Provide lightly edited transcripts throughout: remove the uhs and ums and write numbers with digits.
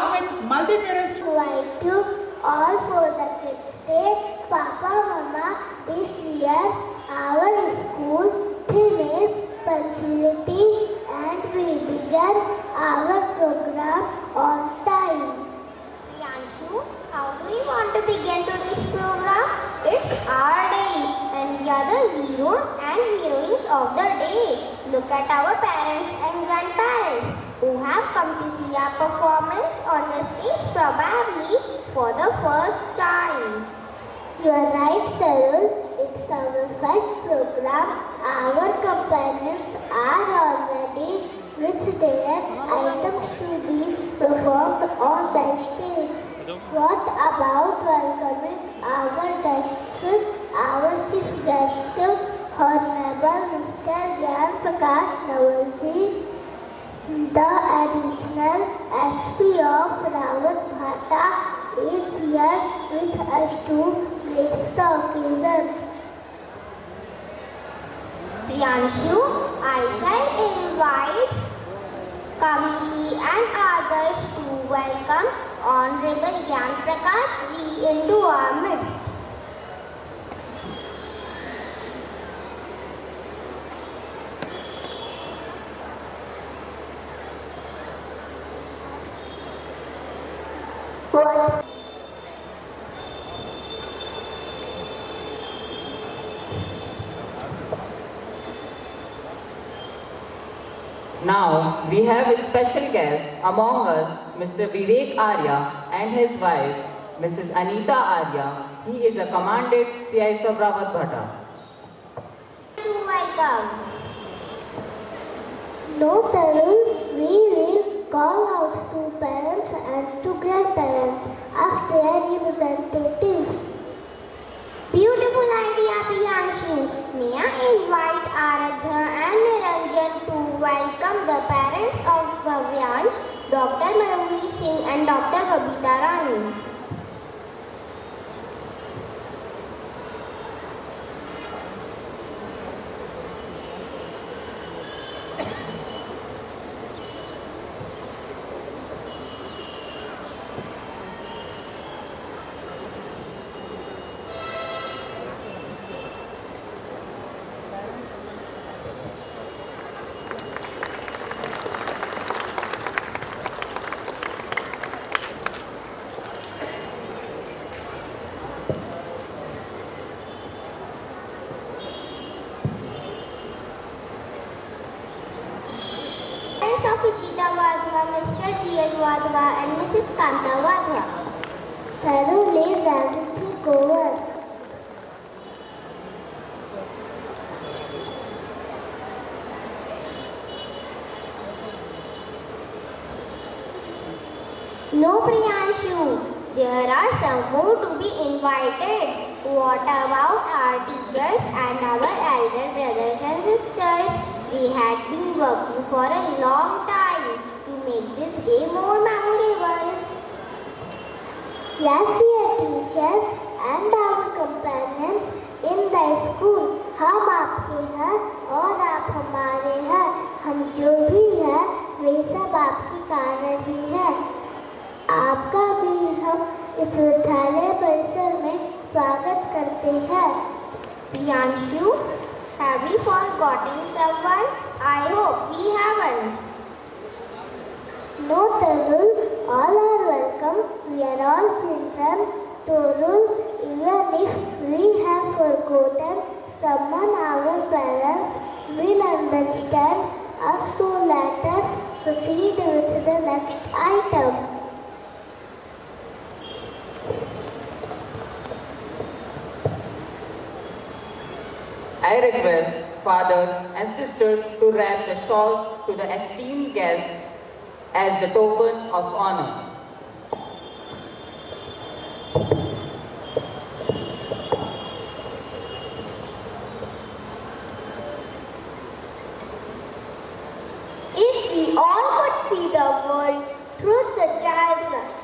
along with multifarious. Invite you all for the Kids Day. Papa, Mama, this year our school theme is punctuality and we began our program on time. Priyanshu, how do you want to begin today's program? It's our day and we are the heroes and heroines of the day. Look at our parents and grandparents who have come to see our performance on the stage probably for the first time. You are right, Tarun. It's our first program. Our companions are already with their items to be performed on the stage. What about welcoming our guests, our chief guest, Honorable Mr. Gyan Prakash Navalji, the additional SP of Rawatbhata is here with us to bless the occasion. Priyanshu, I shall invite Kavishi and others to welcome Honorable Gyan Prakash Ji into our midst. What? Now we have a special guest among us, Mr. Vivek Arya and his wife, Mrs. Anita Arya. He is a commanded CIS of Rawatbhata. To welcome. No, Tarun, we will call out to parents and to grandparents as their representatives. Beautiful idea, Priyanshu. May I invite Aradhya and Niranjan to welcome the parents of Bhavyansh, Dr. Maravi Singh and Dr. Babita Rani. Of Ishita Wadhwa, Mr. G.S. Wadhwa and Mrs. Kanta Wadhwa. Tarun, leave everything over. No, Priyanshu. There are some more to be invited. What about our teachers and our elder brothers and sisters? They had been working for a long time to make this day more memorable. Yes, dear teachers and our companions in the school. हम आपके हैं और आप हमारे हैं. हम जो भी हैं वे सब आपके कारण ही हैं. आपका भी हम इस विद्यालय परिसर में स्वागत करते हैं. Priyanshu, have we forgotten someone? I hope we haven't. No, Tarun, all are welcome. We are all children. Tarun, even if we have forgotten someone, our parents will understand us. So let us proceed with the next item. I request fathers and sisters to wrap the shawls to the esteemed guests as the token of honor. If we all could see the world through the child's eyes,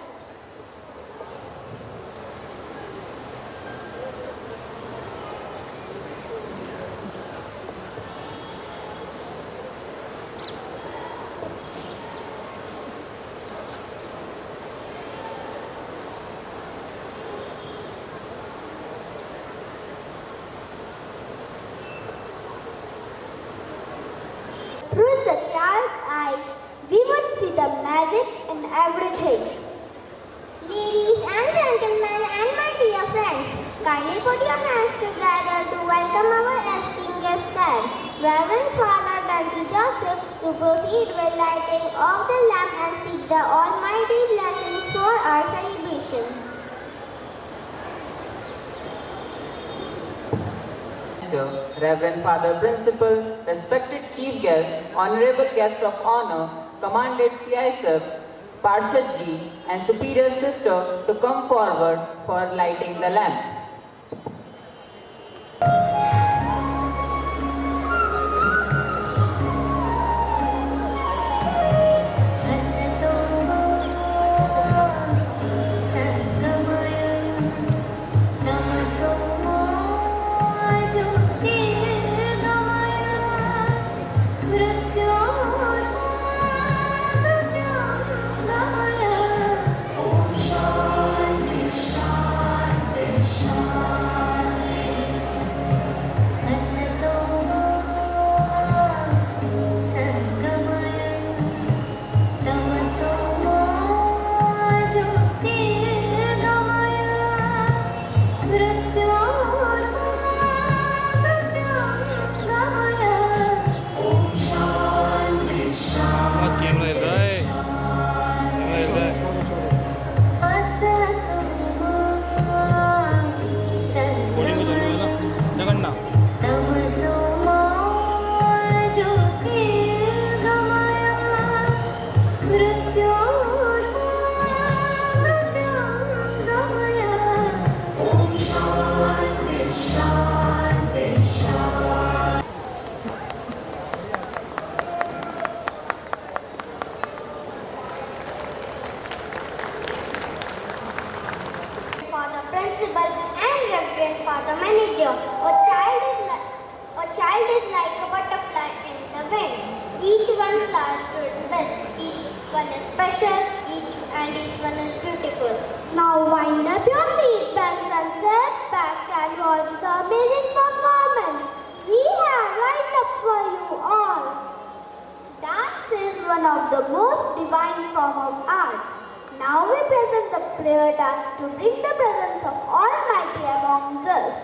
through the child's eye, we would see the magic in everything. Ladies and gentlemen and my dear friends, kindly put your hands together to welcome our esteemed guest star, Reverend Father Dante Joseph, to proceed with lighting of the lamp and seek the almighty blessings for our celebration. Reverend Father Principal, respected Chief Guest, Honorable Guest of Honor, Commandant CISF, Parshad Ji and Superior Sister to come forward for lighting the lamp. Principal and Reverend Father Manager. A child is like a butterfly in the wind. Each one flies to its best. Each one is special. Each one is beautiful. Now wind up your seat belts and sit back and watch the amazing performance we have lined up for you all. Dance is one of the most divine form of art. Now we present the prayer dance to bring the presence of Almighty among us.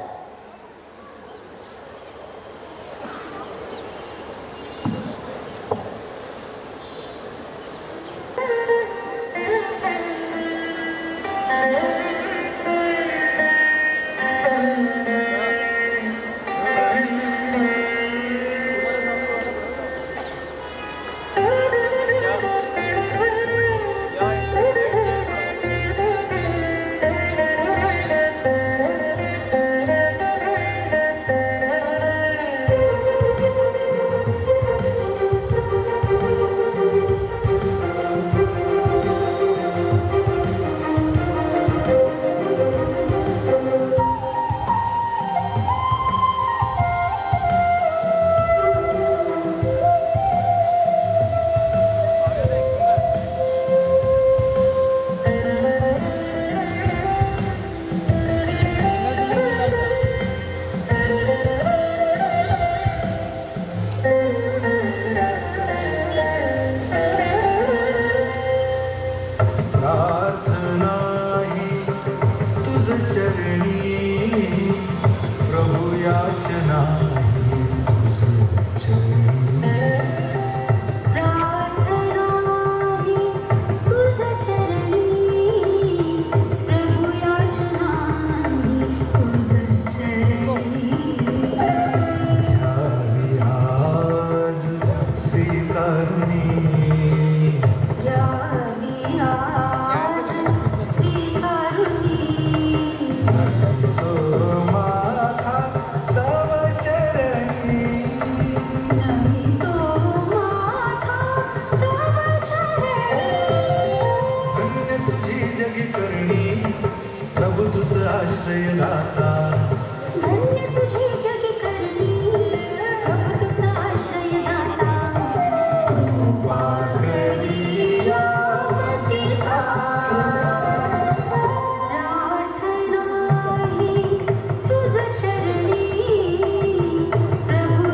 तुझ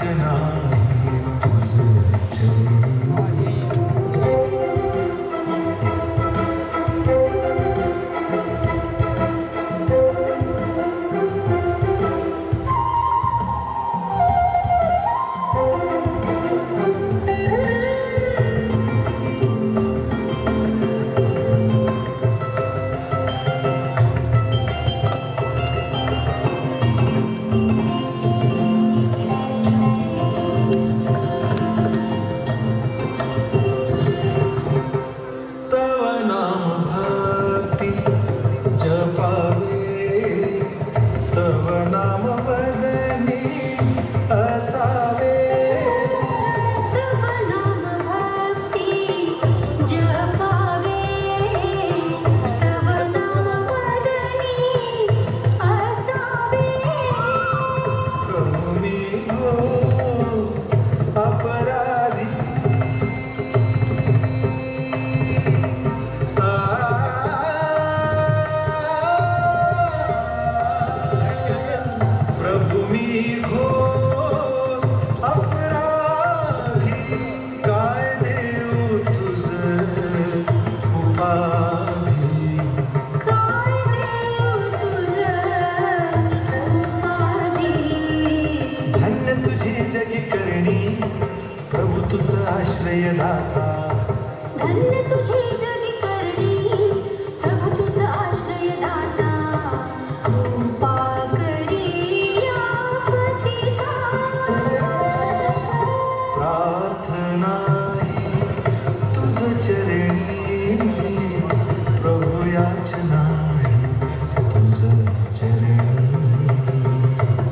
याचना तुझ चरणी. तव नाम भक्ती जपावे, तव नाम वदनी असावे. तव नाम भक्ती जपावे, तव नाम वदनी असावे. प्रभु मी घोर अपराधी, प्रभु मी घोर अपराधी. काय देऊ तुझ उपाधी. काय देऊ तुझं उपाधी. धन्य तुझी जगी करणी, प्रभु तुझ आश्रय दाता. धन्य तुझी जगी करणी, प्रभु तुझा आश्रय दाता. कृपा करी आपती धाता. प्रार्थना ही तुझ चरणी, प्रभु याचना ही तुझ चरणी.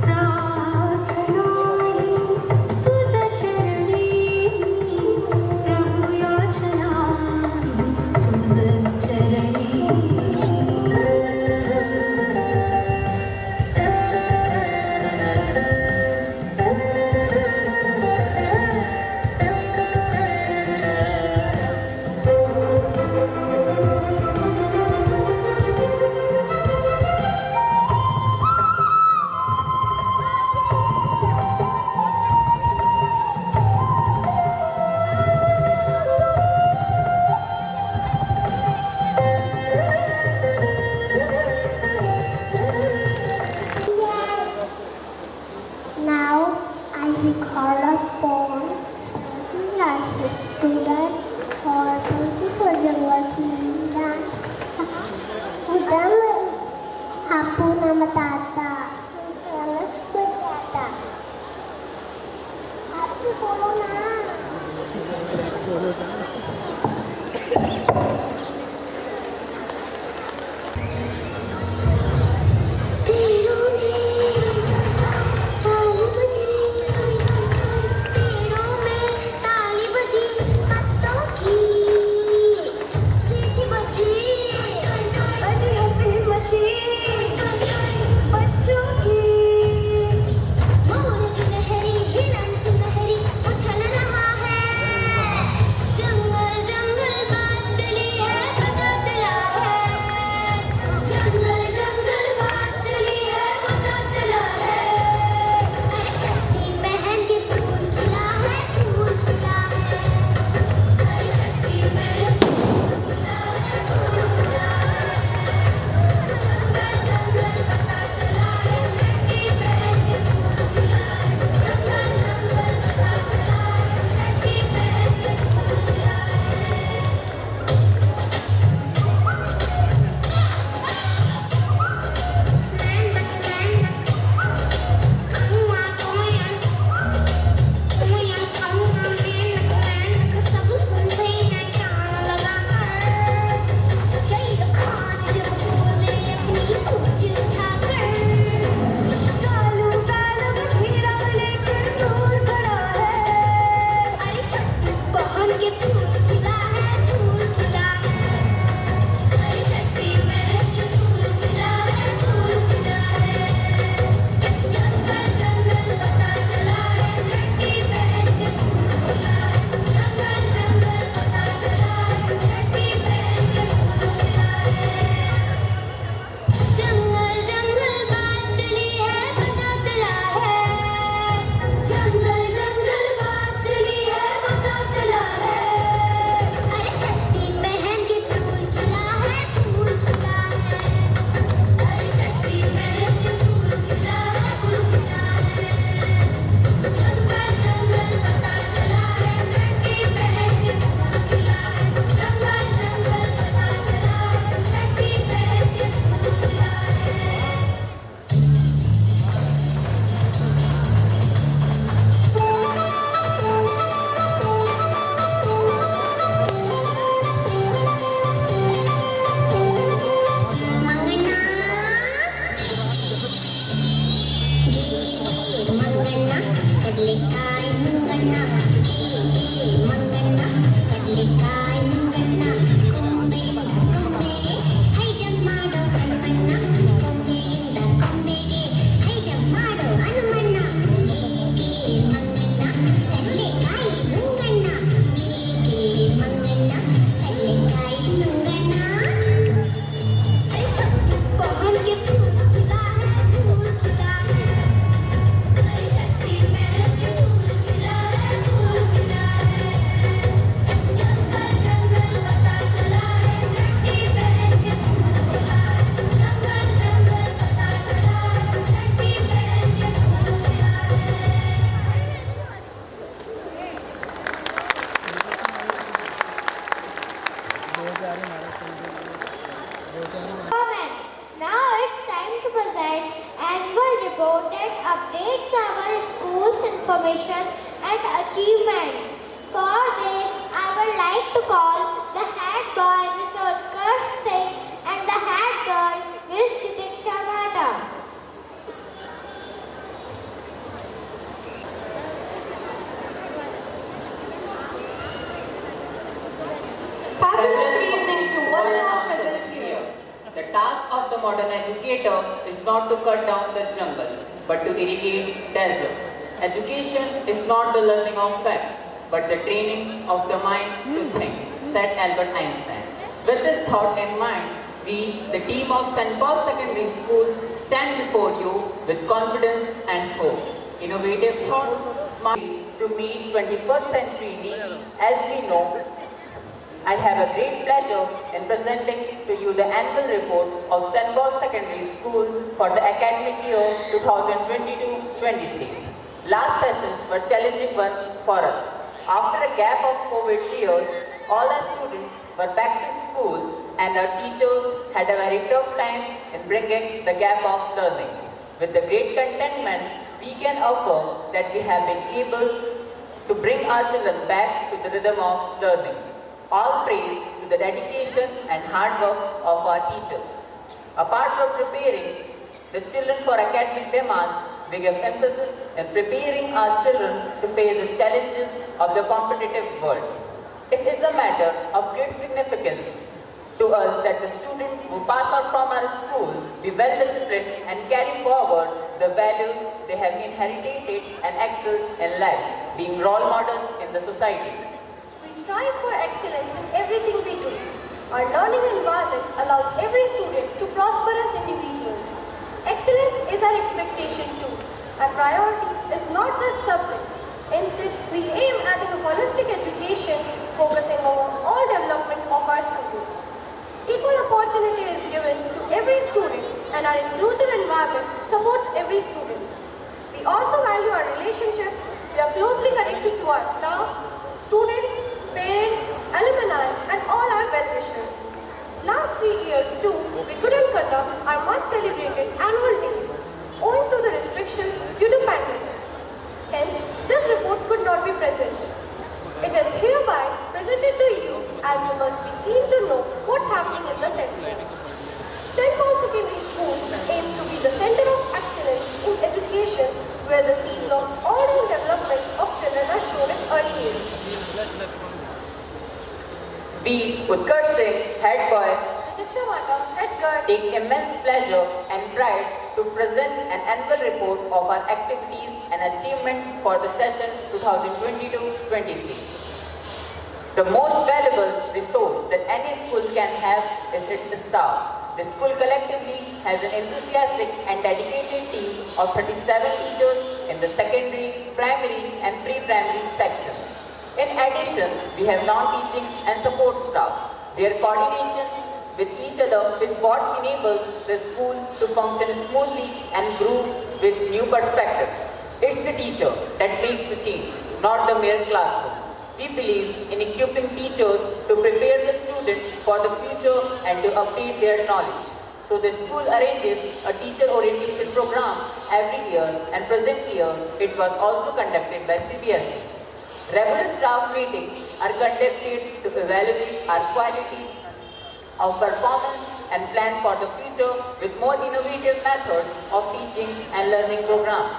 प्रार्थना तुझ चरणी, प्रभु याचना ಕಡ್ಲೆಕಾಯಿ ಮುಂಗಣ್ಣ ಮಂಗಣ್ಣ ಕಡ್ಲೆಕಾಯಿ ಮುಂಗಣ್ಣ ಕೊಂಬೆಗೆ ಹೈ ಜಂಪ್ ಮಾಡೋ ಹನುಮಣ್ಣ ಕೊಂಬೆಯಿಂದ ಕೊಂಬೆಗೆ ಹೈ ಜಂಪ್ ಮಾಡೋ ಹನುಮಣ್ಣ ಮಂಗಣ್ಣ ಕಡ್ಲೆಕಾಯಿ ಮುಂಗಣ್ಣ ಮಂಗಣ್ಣ ಕಡ್ಲೆಕಾಯಿ ಮುಂಗಣ್ಣ पवन के फूल खिला है फूल खिला है छठी बहन के फूल खिला है फूल खिला है जंगल जंगल पता चला है छठी बहन के फूल खिला है जंगल जंगल पता चला है छठी बहन के फूल खिला है Comments. Now it's time to present annual report that updates our school's information and achievements. For this, I would like to call the head boy, Mr. Utkarsh Singh, and the head girl, Ms. Titiksha Mehta. Fabulous evening to all who are present here. The task of the modern educator is not to cut down the jungles, but to irrigate deserts. Education is not the learning of facts, but the training of the mind to think, said Albert Einstein. With this thought in mind, we, the team of St. Paul's Secondary School, stand before you with confidence and hope. Innovative thoughts, smart to meet 21st century needs. As we know, I have a great pleasure in presenting to you the annual report of St. Paul's Secondary School for the academic year 2022-23. Last sessions were challenging one for us. After a gap of COVID years, all our students were back to school and our teachers had a very tough time in bringing the gap of learning. With the great contentment, we can affirm that we have been able to bring our children back to the rhythm of learning. All praise to the dedication and hard work of our teachers. Apart from preparing the children for academic demands, we give emphasis in preparing our children to face the challenges of the competitive world. It is a matter of great significance to us that the student who pass out from our school be well disciplined and carry forward the values they have inherited and excel in life, being role models in the society. We strive for excellence in everything we do. Our learning environment allows every student to prosper as individuals. Excellence is our expectation too. Our priority is not just subject. Instead, we aim at a holistic education focusing on all development of our students. Equal opportunity is given to every student and our inclusive environment supports every student. We also value our relationships. We are closely connected to our staff, students, parents, alumni and all our well-wishers. Last 3 years too, we couldn't conduct our much celebrated annual days owing to the restrictions due to pandemic. Hence, this report could not be presented. It is hereby presented to you as you must be keen to know what's happening in the center. St. Paul Secondary School aims to be the center of excellence in education where the seeds of all-round development of children are shown at early age. We, Utkarsh Singh, head boy, Titiksha Mehta, head girl, take immense pleasure and pride to present an annual report of our activities and achievement for the session 2022-23. The most valuable resource that any school can have is its staff. The school collectively has an enthusiastic and dedicated team of 37 teachers in the secondary, primary and pre-primary sections. In addition, we have non-teaching and support staff. Their coordination with each other is what enables the school to function smoothly and grow with new perspectives. It's the teacher that makes the change, not the mere classroom. We believe in equipping teachers to prepare the student for the future and to update their knowledge. So the school arranges a teacher orientation program every year, and present year it was also conducted by CBSE. Regular staff meetings are conducted to evaluate our quality of performance and plan for the future with more innovative methods of teaching and learning programs.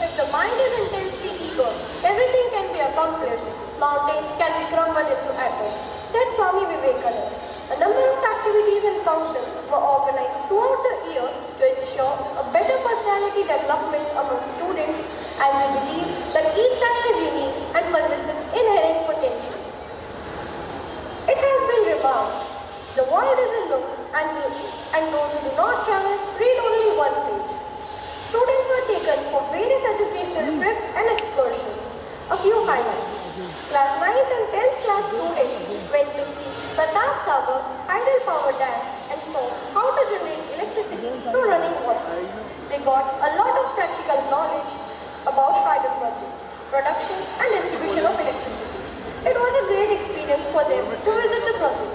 If the mind is intensely eager, everything can be accomplished. Mountains can be crumbled into atoms, said Swami Vivekananda. A number of activities and functions were organized throughout the year to ensure a better personality development among students, as we believe that each child is unique and possesses inherent potential. It has been remarked, the world is a look and those who do not travel read only one page. Students were taken for various educational trips and excursions. A few highlights. Class 9th and 10th class students went to see Pratap Sagar Hydel Power Dam and saw how to generate electricity through running water. They got a lot of practical knowledge about hydro project, production and distribution of electricity. It was a great experience for them to visit the project.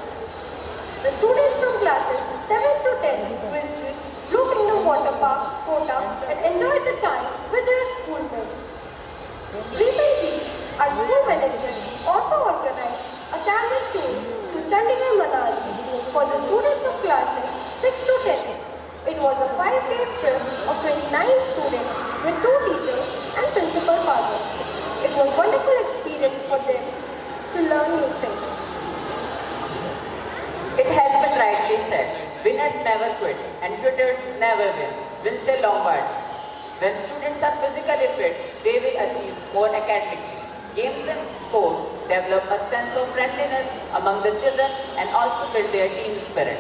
The students from classes 7 to 10 visited Blue Kingdom Water Park, Kota, and enjoyed the time with their schoolmates. Recently, our school management also organized a camping tour to Chandigarh Manali for the students of classes 6 to 10. It was a 5-day trip of 29 students with 2 teachers and principal father. It was a wonderful experience for them to learn new things. It has been rightly said, winners never quit and quitters never win. Vince Lombard. When students are physically fit, they will achieve more academically. Games and sports develop a sense of friendliness among the children and also build their team spirit.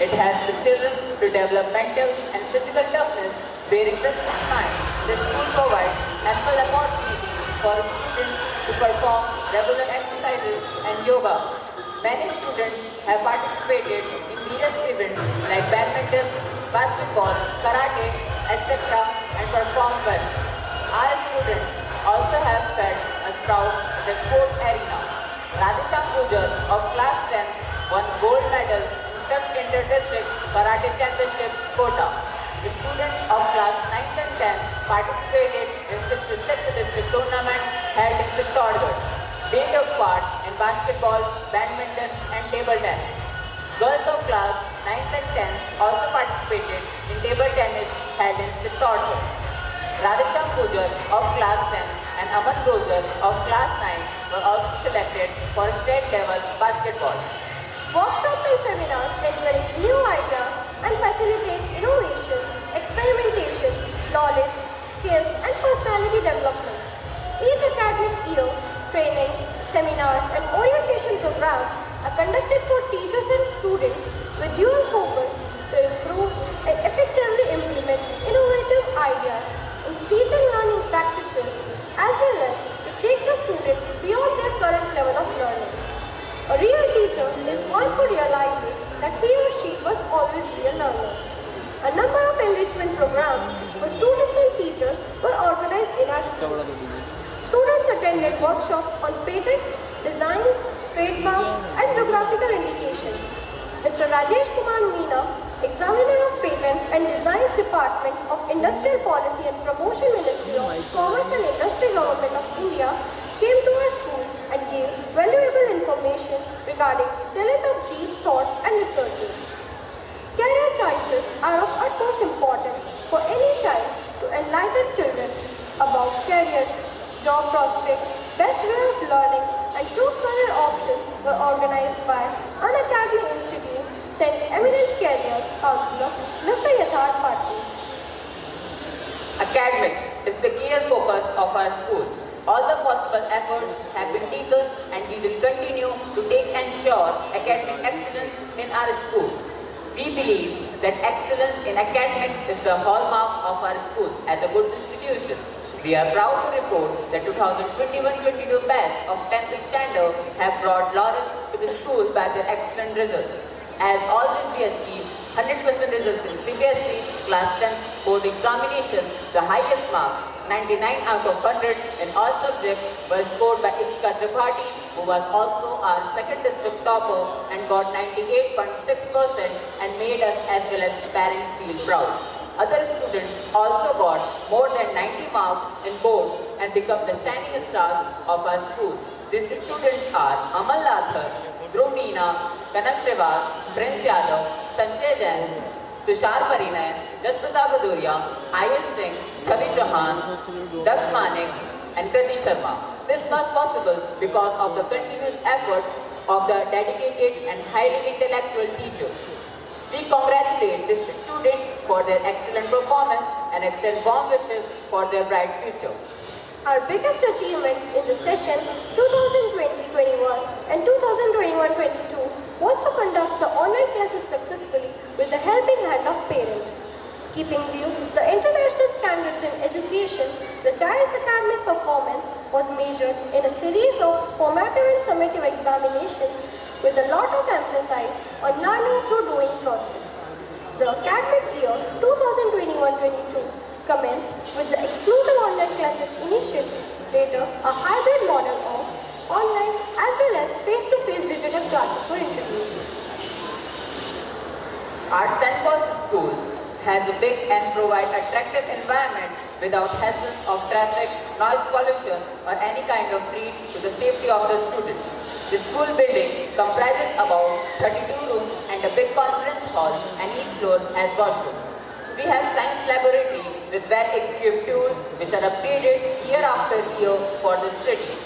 It helps the children to develop mental and physical toughness. Bearing this in mind, the school provides ample opportunities for students to perform regular exercises and yoga. Many students have participated in various events like badminton, basketball, karate, etc. and performed well. Our students also have fed a sprout in the sports arena. Radhisham Pujar of class 10 won gold medal in 5th Inter-District Karate Championship, Kota. The student of class 9th and 10th participated in 6th District Tournament held in Chittorgarh. They took part in basketball, badminton and table tennis. Girls of class 9th and 10th also participated in table tennis held in Chittorgarh. Radhisham Pujar of class 10 and Aman Rozer of class 9 were also selected for state level basketball. Workshops and seminars encourage new ideas and facilitate innovation, experimentation, knowledge, skills and personality development. Each academic year, trainings, seminars and orientation programs are conducted for teachers and students with dual focus to improve and effectively implement innovative ideas in teaching learning practices as well as to take the students beyond their current level of learning. A real teacher is one who realizes that he or she must always be a learner. A number of enrichment programs for students and teachers were organized in our school. Students attended workshops on patent, designs, trademarks and geographical indications. Mr. Rajesh Kumar Meena, Examiner of Patents and Designs Department of Industrial Policy and Promotion Ministry of Commerce and Industry Government of India, came to our school and gave valuable information regarding talent of deep thoughts and researches. Career choices are of utmost importance for any child to enlighten children about careers, job prospects, best way of learning and choose career options were organized by Unacademy Institute, St. Eminent Career Counselor, Mr. Yatharth Patil. Academics is the clear focus of our school. All the possible efforts have been taken and we will continue to take ensure academic excellence in our school. We believe that excellence in academic is the hallmark of our school as a good institution. We are proud to report that 2021-22 batch of 10th standard have brought laurels to the school by their excellent results. As always, we achieved 100% results in CBSE Class 10 board examination. The highest marks, 99 out of 100 in all subjects, were scored by Ishika Tripathi, who was also our second district topper and got 98.6% and made us as well as parents feel proud. Other students also got more than 90 marks in boards and become the shining stars of our school. These students are Amal Lathar, Dhruv Meena, Kanak Shrivas, Prince Yadav, Sanjay Jain, Tushar Parinayan, Jaspratap Baduria, Ayush Singh, Chavi Chauhan, Daksh Manik, and Kriti Sharma. This was possible because of the continuous effort of the dedicated and highly intellectual teachers. We congratulate this student for their excellent performance and extend warm wishes for their bright future. Our biggest achievement in the session 2020-21 and 2021-22 was to conduct the online classes successfully with the helping hand of parents. Keeping view the international standards in education, the child's academic performance was measured in a series of formative and summative examinations with a lot of emphasis on learning through doing process. The academic year 2021-22 commenced with the exclusive online classes initially, later a hybrid model of online as well as face-to-face digital classes were introduced. Our St. Paul's School has a big and provide attractive environment without hassles of traffic, noise pollution or any kind of threat to the safety of the students. The school building comprises about 32 rooms and a big conference hall, and each floor has washrooms. We have science laboratory with well-equipped tools which are upgraded year after year for the studies.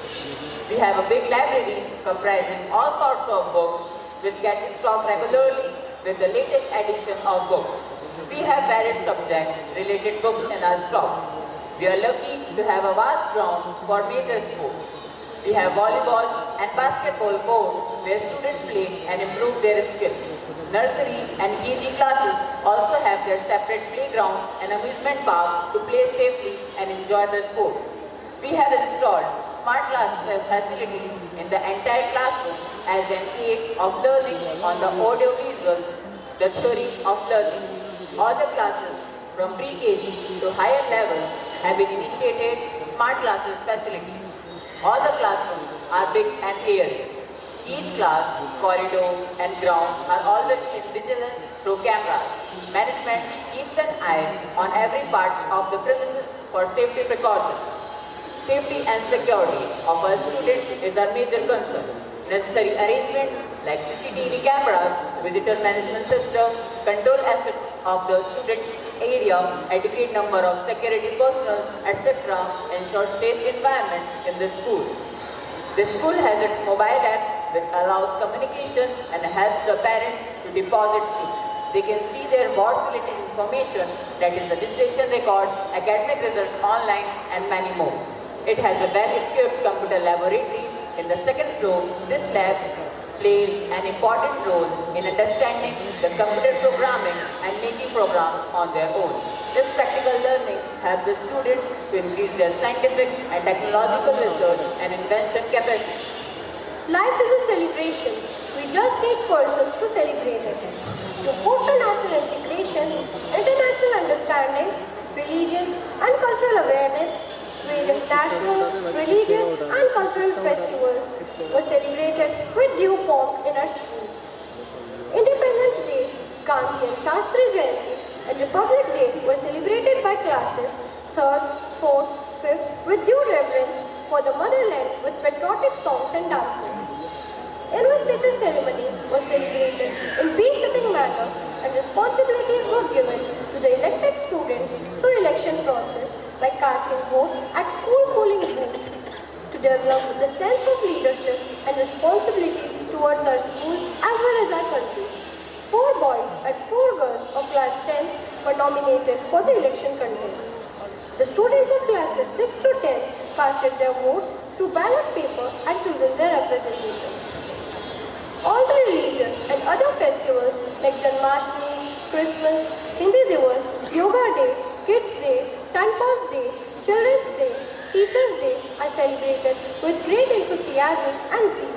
We have a big library comprising all sorts of books which get stocked regularly with the latest edition of books. We have varied subject-related books in our stocks. We are lucky to have a vast ground for major sports. We have volleyball and basketball courts where students play and improve their skills. Nursery and KG classes also have their separate playground and amusement park to play safely and enjoy the sports. We have installed smart class facilities in the entire classroom as an aid of learning on the audio-visual, the theory of learning. All the classes from pre-KG to higher level have been initiated smart classes facilities. All the classrooms are big and airy. Each class, corridor and ground are always in vigilance through cameras. Management keeps an eye on every part of the premises for safety precautions. Safety and security of a student is our major concern. Necessary arrangements like CCTV cameras, visitor management system, control asset of the student area, adequate number of security personnel, etc. ensure safe environment in the school. The school has its mobile app which allows communication and helps the parents to deposit fee. They can see their board-related information, that is registration record, academic results online and many more. It has a well-equipped computer laboratory. In the second floor, this lab plays an important role in understanding the computer programming and making programs on their own. This practical learning helps the student to increase their scientific and technological research and invention capacity. Life is a celebration. We just need persons to celebrate it. To foster national integration, international understandings, religions and cultural awareness, various national, religious and cultural festivals were celebrated with due pomp in our school. Independence Day, Gandhi and Shastri Jayanti and Republic Day were celebrated by classes 3rd, 4th, 5th with due reverence for the motherland with patriotic songs and dances. Investiture ceremony was celebrated in beat-fitting manner and responsibilities were given to the elected students through election process like casting vote at school polling booth to develop the sense of leadership and responsibility towards our school as well as our country. 4 boys and 4 girls of class 10 were nominated for the election contest. The students of classes 6 to 10 casted their votes through ballot paper and chosen their representatives. All the religious and other festivals like Janmashtami, Christmas, Hindi Divas, Yoga Day, Kids Day, St. Paul's Day, Children's Day, Teachers Day are celebrated with great enthusiasm and zeal.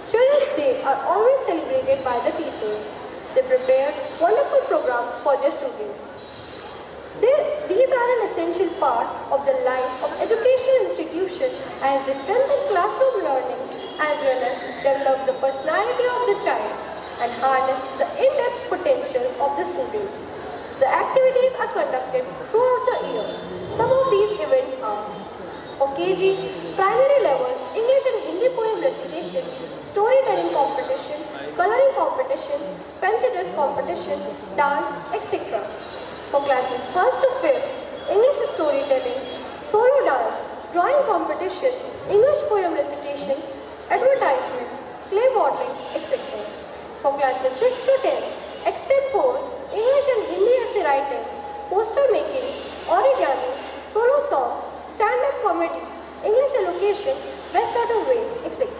Children's Day are always celebrated by the teachers. They prepare wonderful programs for their students. These are an essential part of the life of educational institution as they strengthen classroom learning as well as develop the personality of the child and harness the in-depth potential of the students. The activities are conducted throughout the year. Some of these events are for KG, primary level, English and Hindi poem recitation, storytelling competition, coloring competition, fancy dress competition, dance, etc. For classes 1st to 5th, English storytelling, solo dance, drawing competition, English poem recitation, advertisement, clay modeling, etc. For classes 6 to 10, extempore, English and Hindi essay writing, poster making, origami, solo song, stand-up comedy, English allocation, best out of waste, etc.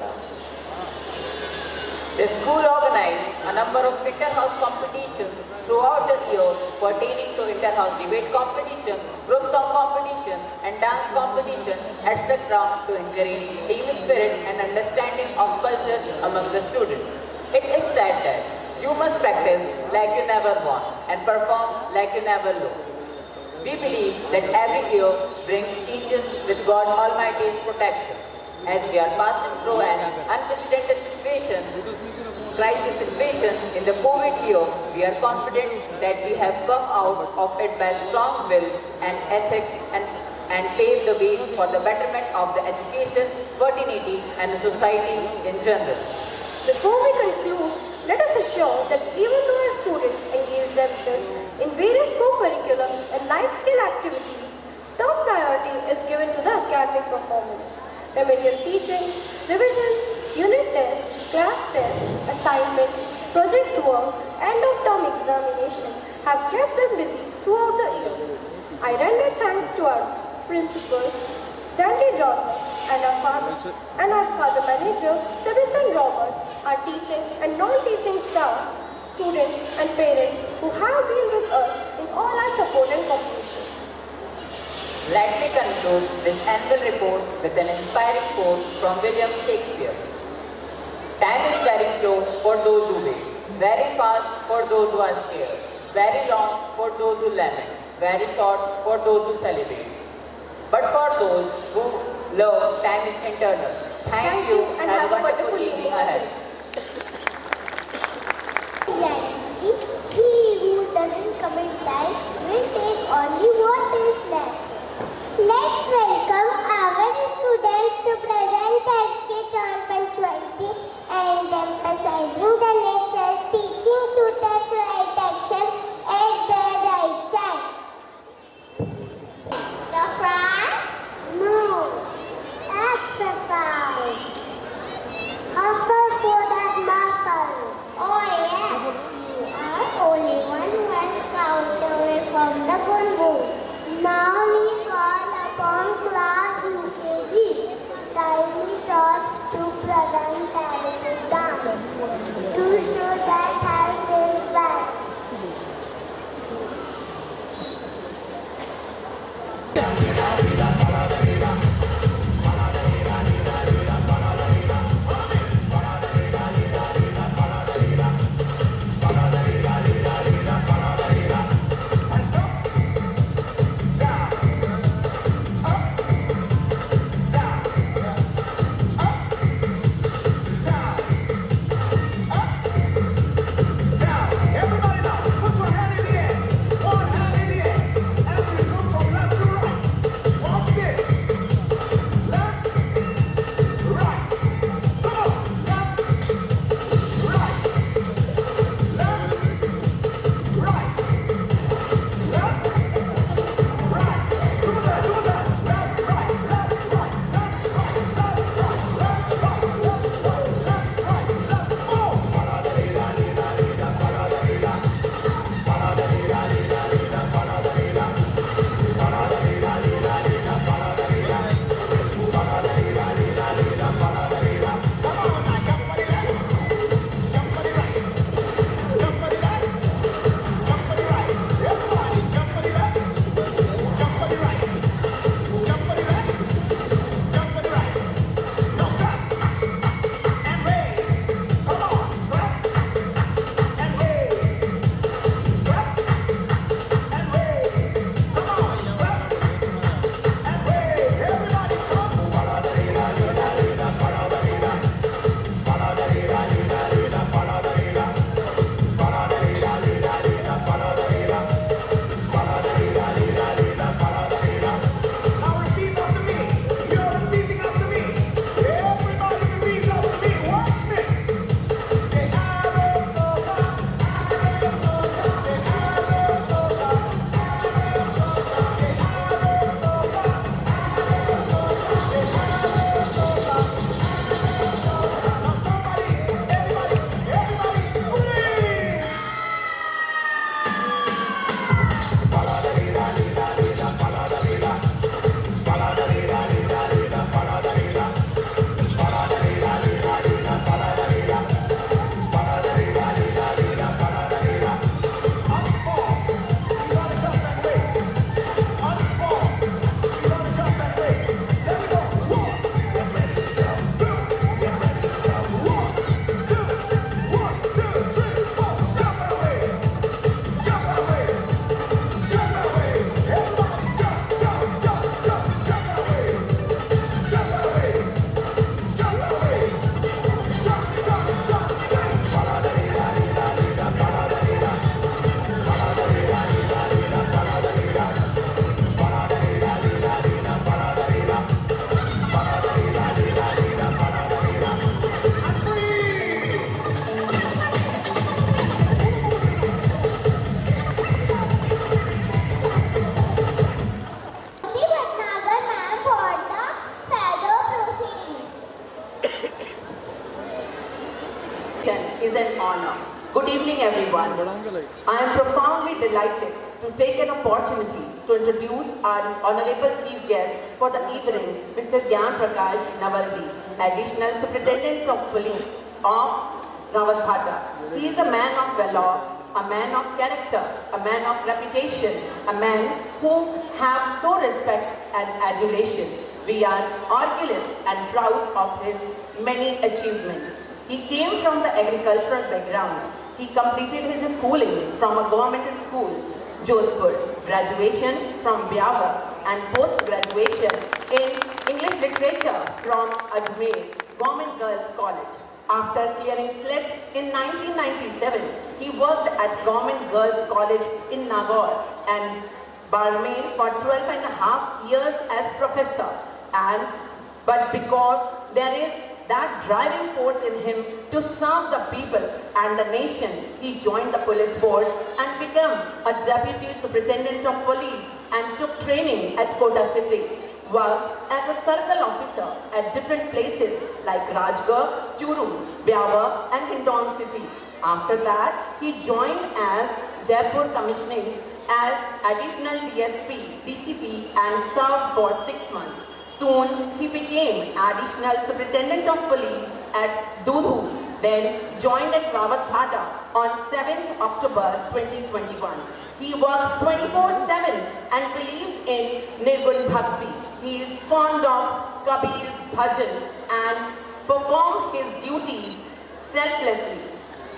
The school organized a number of inter-house competitions throughout the year pertaining to inter-house debate competition, group song competition and dance competition, etc. to encourage team spirit and understanding of culture among the students. It is said that you must practice like you never won and perform like you never lose. We believe that every year brings changes with God Almighty's protection. As we are passing through an unprecedented crisis situation in the COVID year, we are confident that we have come out of it by strong will and ethics and paved the way for the betterment of the education, fraternity and the society in general. Before we conclude, let us assure that even though our students engage themselves in various co-curricular and life skill activities, top priority is given to the academic performance. Remedial teachings, revisions, unit tests, class tests, assignments, project work, end of term examination have kept them busy throughout the year. I render thanks to our principal, Dandy Joseph, and our father manager, Sebastian Robert, our teaching and non-teaching staff, students and parents who have been with us in all our support and cooperation. Let me conclude this annual report with an inspiring quote from William Shakespeare. Time is very slow for those who wait, very fast for those who are scared, very long for those who lament, very short for those who celebrate. But for those who love, time is eternal. Thank you and have a wonderful evening ahead. He who doesn't commit time will take only what is left. Let's welcome our students to present their sketch on punctuality and emphasizing the nature sticking to the right action at the right time. Exercise? No. Exercise. Hustle for that muscle. Oh yes. You are only one count away from the gun boom. Now evening, everyone. I am profoundly delighted to take an opportunity to introduce our honorable chief guest for the evening, Mr. Gyan Prakash Navalji, Additional Superintendent of Police of Rawatbhata. He is a man of valor, a man of character, a man of reputation, a man who have so respect and adulation. We are orgulous and proud of his many achievements. He came from the agricultural background. He completed his schooling from a government school, Jodhpur, graduation from Byavar, and post-graduation in English literature from Ajmer Government Girls College. After clearing SLET in 1997, he worked at Government Girls College in Nagaur and Barmer for 12 and a half years as professor. But because there is that driving force in him to serve the people and the nation, he joined the police force and became a deputy superintendent of police and took training at Kota City. Worked as a circle officer at different places like Rajgarh, Churu, Byavar and Hindon City. After that, he joined as Jaipur Commissioner as additional DSP, DCP and served for 6 months. Soon, he became additional superintendent of police at Dudhu, then joined at Rawatbhata on 7th October 2021. He works 24/7 and believes in Nirgun Bhakti. He is fond of Kabir's bhajan and performs his duties selflessly.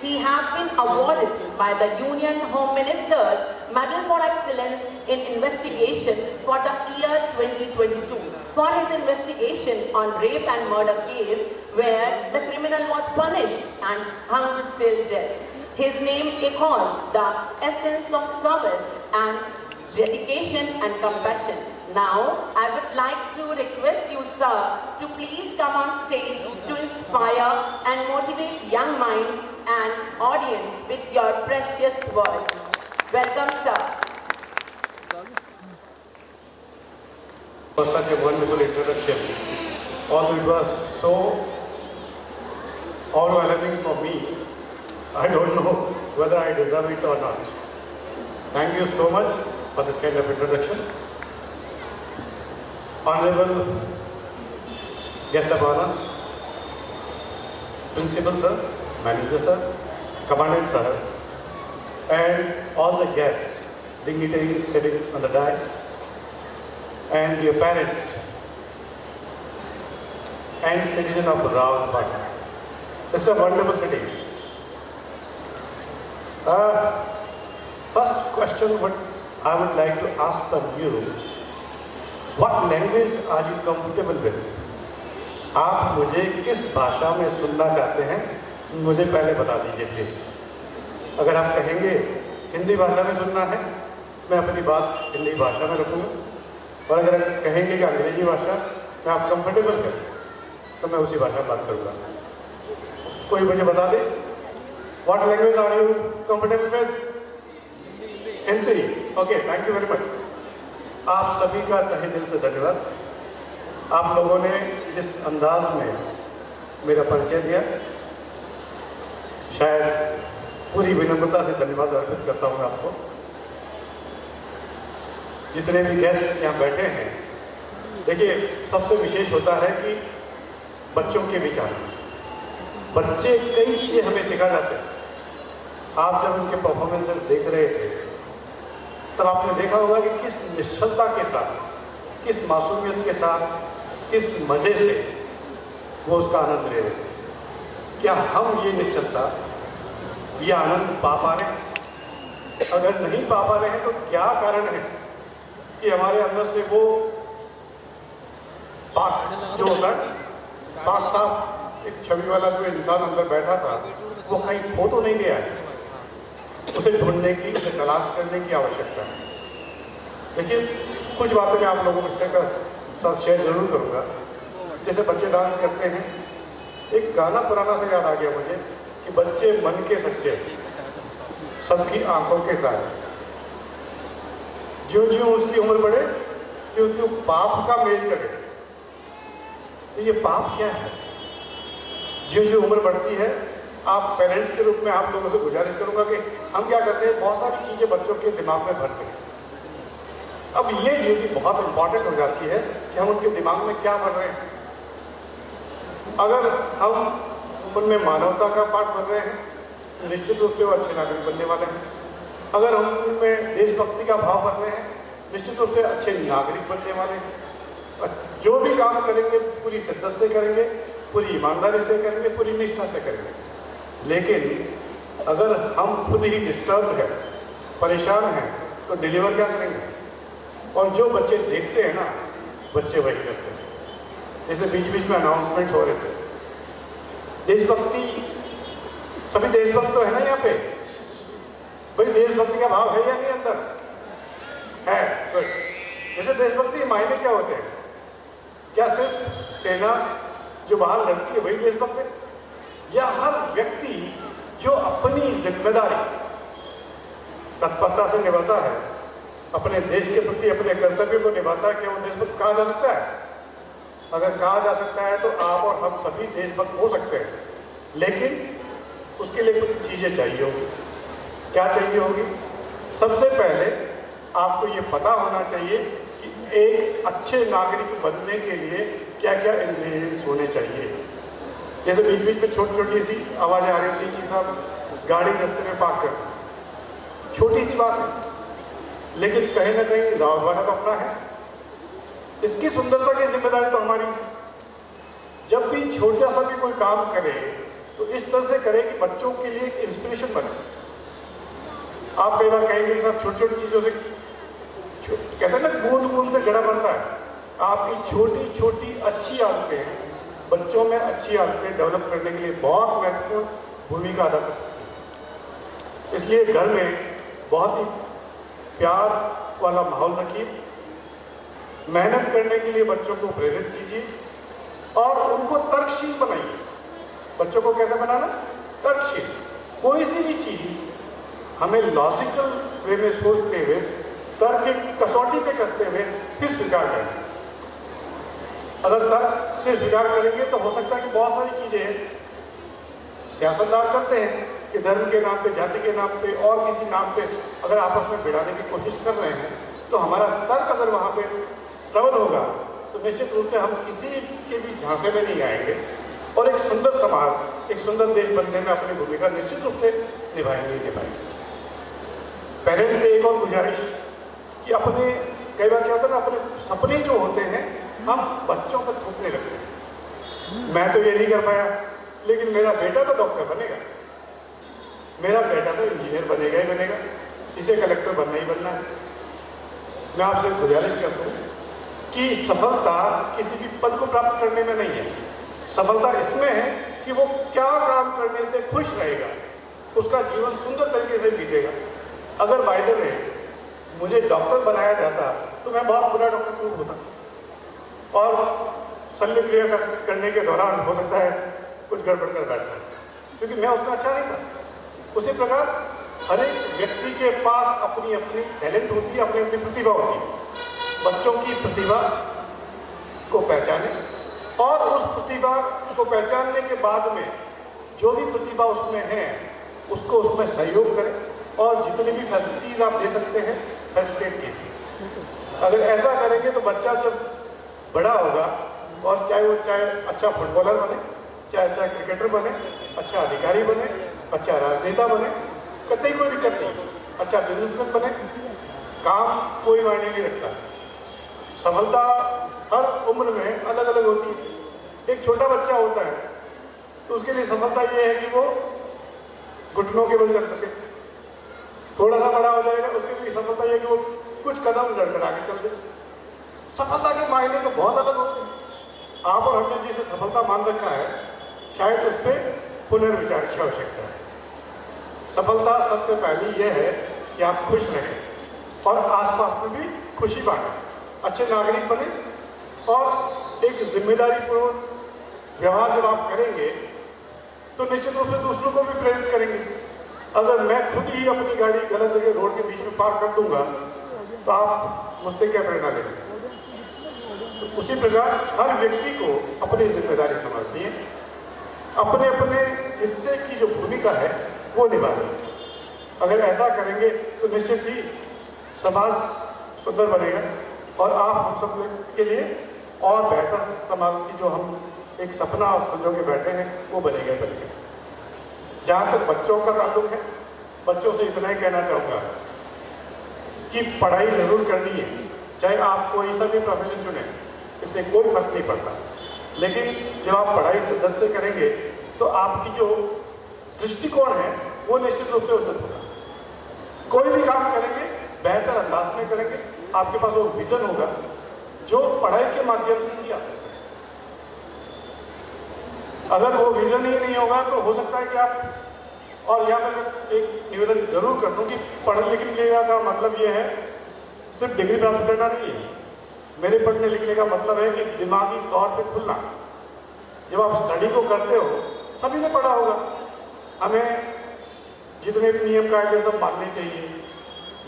He has been awarded by the Union Home Minister's Medal for Excellence in Investigation for the year 2022 for his investigation on rape and murder case where the criminal was punished and hung till death. His name echoes the essence of service and dedication and compassion. Now, I would like to request you, sir, to please come on stage to inspire and motivate young minds and audience with your precious words. Welcome, sir. For such a wonderful introduction. Although it was so overwhelming for me, I don't know whether I deserve it or not. Thank you so much for this kind of introduction. Honorable guest of honor, Principal sir, Manager sir, Commandant sir, and all the guests, dignitaries sitting on the dais, and your parents, and citizen of Rawatbhata. It's a wonderful city. First question what I would like to ask from you, what language are you comfortable with? आप मुझे किस भाषा में सुनना चाहते हैं, मुझे पहले बता दीजिए प्लीज। अगर आप कहेंगे हिंदी भाषा में सुनना है, मैं अपनी बात हिंदी भाषा में रखूँगा, और अगर कहेंगे कि अंग्रेजी भाषा में आप कंफर्टेबल हैं, तो मैं उसी भाषा में बात करूँगा। कोई मुझे बता दे, what language are you comfortable with? Hindi. Okay, thank you very much. आप सभी का तहे दिल से धन्यवाद। आप लोगों ने जिस अंदाज में मेरा परिचय दिया, शायद पूरी विनम्रता से धन्यवाद अर्पित करता हूँ आपको। जितने भी गेस्ट यहाँ बैठे हैं, देखिए सबसे विशेष होता है कि बच्चों के विचार। बच्चे कई चीज़ें हमें सिखा जाते हैं। आप जब उनके परफॉर्मेंसेस देख रहे थे, तब आपने देखा होगा कि किस निश्चलता के साथ, किस मासूमियत के साथ, किस मज़े से वो उसका आनंद ले रहे थे। क्या हम ये निश्चलता, ये आनंद पा पा रहे हैं? अगर नहीं पा पा रहे हैं तो क्या कारण है कि हमारे अंदर से वो पाक जो होता है, पाक साफ एक छवि वाला जो इंसान अंदर बैठा था, वो कहीं खो तो नहीं गया है? उसे ढूंढने की, उसे तलाश करने की आवश्यकता है। देखिए, कुछ बातें मैं आप लोगों के साथ शेयर जरूर करूँगा। जैसे बच्चे डांस करते हैं, एक गाना पुराना सा याद आ गया मुझे कि बच्चे मन के सच्चे, सबकी आंखों के तारे। ज्यों ज्यों उसकी उम्र बढ़े, त्यों त्यों पाप का मेल चढ़े। तो ये पाप क्या है? ज्यों ज्यों उम्र बढ़ती है, आप पेरेंट्स के रूप में आप लोगों से गुजारिश करूंगा कि हम क्या करते हैं, बहुत सारी चीज़ें बच्चों के दिमाग में भरते हैं। अब ये ड्यूटी बहुत इंपॉर्टेंट हो जाती है कि हम उनके दिमाग में क्या भर रहे हैं। अगर हम उनमें मानवता का पाठ भर रहे हैं तो निश्चित रूप से वो अच्छे नागरिक बनने वाले हैं। अगर हम उनमें देशभक्ति का भाव भर रहे हैं, निश्चित रूप से अच्छे नागरिक बनने वाले हैं। जो भी काम करेंगे पूरी शिद्दत से करेंगे, पूरी ईमानदारी से करेंगे, पूरी निष्ठा से करेंगे। लेकिन अगर हम खुद ही डिस्टर्ब हैं, परेशान हैं, तो डिलीवर क्या करेंगे? और जो बच्चे देखते हैं ना, बच्चे वही करते हैं। जैसे बीच बीच में अनाउंसमेंट्स हो रहे थे, देशभक्ति, सभी देशभक्त तो है ना यहाँ पे? भाई देशभक्ति का भाव है या नहीं अंदर? है। गुड। जैसे देशभक्ति के मायने क्या होते हैं? क्या सिर्फ सेना जो बाहर लड़ती है वही देशभक्त है, या हर व्यक्ति जो अपनी जिम्मेदारी तत्परता से निभाता है, अपने देश के प्रति अपने कर्तव्य को निभाता है, क्या वो देशभक्त कहा जा सकता है? अगर कहा जा सकता है तो आप और हम सभी देशभक्त हो सकते हैं, लेकिन उसके लिए कुछ चीज़ें चाहिए होगी। क्या चाहिए होगी? सबसे पहले आपको ये पता होना चाहिए कि एक अच्छे नागरिक बनने के लिए क्या क्या इंग्रेडिएंट्स होने चाहिए। जैसे बीच बीच में छोटी छोटी सी आवाज़ें आ रही थी कि साहब गाड़ी रास्ते में पार्क कर, छोटी सी बात है, लेकिन कहीं ना कहीं रावतवाड़ा तो अपना है, इसकी सुंदरता की जिम्मेदारी तो हमारी है। जब भी छोटा सा भी कोई काम करे तो इस तरह से करे कि बच्चों के लिए एक इंस्पिरेशन बने। आप कई बार कहेंगे साहब छोटी छोटी चीज़ों से, कहते हैं ना बूंद बूंद से घड़ा बनता है। आपकी छोटी छोटी अच्छी आदतें बच्चों में अच्छी आदतें डेवलप करने के लिए बहुत महत्वपूर्ण भूमिका अदा कर सकती है। इसलिए घर में बहुत ही प्यार वाला माहौल रखिए, मेहनत करने के लिए बच्चों को प्रेरित कीजिए और उनको तर्कशील बनाइए। बच्चों को कैसे बनाना? तर्कशील। कोई सी भी चीज़ हमें लॉजिकल वे में सोचते हुए, तर्क की कसौटी पे करते हुए फिर स्वीकार करें। अगर तर्क से स्वीकार करेंगे तो हो सकता है कि बहुत सारी चीज़ें सियासतदार करते हैं कि धर्म के नाम पे, जाति के नाम पे और किसी नाम पे अगर आपस में भिड़ाने की कोशिश कर रहे हैं, तो हमारा तर्क अगर वहाँ पे ट्रबल होगा तो निश्चित रूप से हम किसी के भी झांसे में नहीं आएंगे और एक सुंदर समाज, एक सुंदर देश बनने में अपनी भूमिका निश्चित रूप से निभाएंगे। पेरेंट्स से एक और गुजारिश कि अपने, कई बार क्या होता है ना, अपने सपने जो होते हैं हम बच्चों पर थोपने लगते हैं। मैं तो ये नहीं कर पाया, लेकिन मेरा बेटा तो डॉक्टर बनेगा, मेरा बेटा तो इंजीनियर बनेगा ही बनेगा, इसे कलेक्टर बनना ही बनना है। मैं आपसे गुजारिश करता हूँ कि सफलता किसी भी पद को प्राप्त करने में नहीं है, सफलता इसमें है कि वो क्या काम करने से खुश रहेगा, उसका जीवन सुंदर तरीके से बीतेगा। अगर बाय द वे मुझे डॉक्टर बनाया जाता तो मैं बहुत बुरा डॉक्टर क्यों होता, और शल्य क्रिया करने के दौरान हो सकता है कुछ गड़बड़ कर बैठता, क्योंकि मैं उसमें अच्छा नहीं था। उसी प्रकार हर एक व्यक्ति के पास अपनी अपनी टैलेंट होती है, अपनी अपनी प्रतिभा होती है। बच्चों की प्रतिभा को पहचानें और उस प्रतिभा को पहचानने के बाद में जो भी प्रतिभा उसमें है उसको उसमें सहयोग करें और जितनी भी फैसिलिटीज़ आप दे सकते हैं फैसिलिटेट कीजिए। अगर ऐसा करेंगे तो बच्चा जब बड़ा होगा और चाहे अच्छा फुटबॉलर बने, चाहे अच्छा क्रिकेटर बने, अच्छा अधिकारी बने, अच्छा राजनेता बने, कतई कोई दिक्कत नहीं, अच्छा बिजनेसमैन बने, काम कोई मायने नहीं रखता। सफलता हर उम्र में अलग अलग होती है। एक छोटा बच्चा होता है तो उसके लिए सफलता ये है कि वो घुटनों के बल चल सके। थोड़ा सा बड़ा हो जाएगा, उसके लिए सफलता ये है कि वो कुछ कदम लड़खड़ा के चल दे। सफलता के मायने तो बहुत अलग होते हैं। आप और हमने जिसे सफलता मान रखा है, शायद उस पर पुनर्विचार की आवश्यकता है। सफलता सबसे पहली यह है कि आप खुश रहें और आसपास में भी खुशी बांटें, अच्छे नागरिक बने और एक जिम्मेदारीपूर्ण व्यवहार जब आप करेंगे तो निश्चित रूप से दूसरों को भी प्रेरित करेंगे। अगर मैं खुद ही अपनी गाड़ी गलत जगह रोड के बीच में पार्क कर दूंगा तो आप मुझसे क्या प्रेरणा लेंगे? तो उसी प्रकार हर व्यक्ति को अपनी जिम्मेदारी समझनी है, अपने अपने हिस्से की जो भूमिका है वो निभानी है। अगर ऐसा करेंगे तो निश्चित ही समाज सुंदर बनेगा और आप हम सब के लिए और बेहतर समाज की जो हम एक सपना और संजो के बैठे हैं वो बनेगा। जहाँ तक बच्चों का ताल्लुक है, बच्चों से इतना ही कहना चाहूँगा कि पढ़ाई ज़रूर करनी है, चाहे आप कोई सा भी प्रोफेशन चुने, इससे कोई फर्क नहीं पड़ता। लेकिन जब आप पढ़ाई शिद्दत से करेंगे तो आपकी जो दृष्टिकोण है वो निश्चित रूप से उन्नत होगा। कोई भी काम करेंगे बेहतर अंदाज में करेंगे, आपके पास वो विजन होगा जो पढ़ाई के माध्यम से ही आ सकता है। अगर वो विजन ही नहीं होगा तो हो सकता है कि आप, और यहाँ मैं एक निवेदन जरूर कर दूँ कि पढ़ने लिखने का मतलब ये है सिर्फ डिग्री प्राप्त करना नहीं है। मेरे पढ़ने लिखने का मतलब है कि दिमागी तौर पे खुलना। जब आप स्टडी को करते हो, सभी ने पढ़ा होगा, हमें जितने भी नियम कायदे सब मानने चाहिए,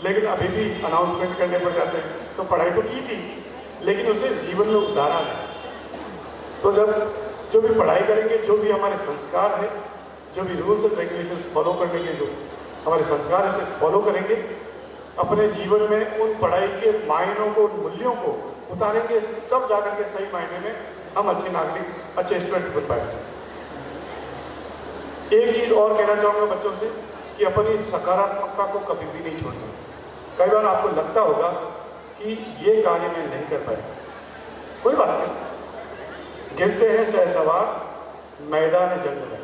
लेकिन अभी भी अनाउंसमेंट करने पड़ जाते हैं। तो पढ़ाई तो की थी, लेकिन उसे जीवन में उतारा नहीं। तो जब जो भी पढ़ाई करेंगे, जो भी हमारे संस्कार है, जो भी रूल्स एंड रेगुलेशंस फॉलो करने के जो हमारे संस्कार इसे फॉलो करेंगे, अपने जीवन में उन पढ़ाई के मायनों को, उन मूल्यों को उतारेंगे, तब जाकर के सही मायने में हम अच्छे नागरिक, अच्छे स्टूडेंट्स बन पाएंगे। एक चीज़ और कहना चाहूँगा बच्चों से कि अपनी सकारात्मकता को कभी भी नहीं छोड़ना। कई बार आपको लगता होगा कि ये कार्य मैं नहीं कर पाया, कोई बात नहीं। गिरते हैं सहसवार मैदान जंग में,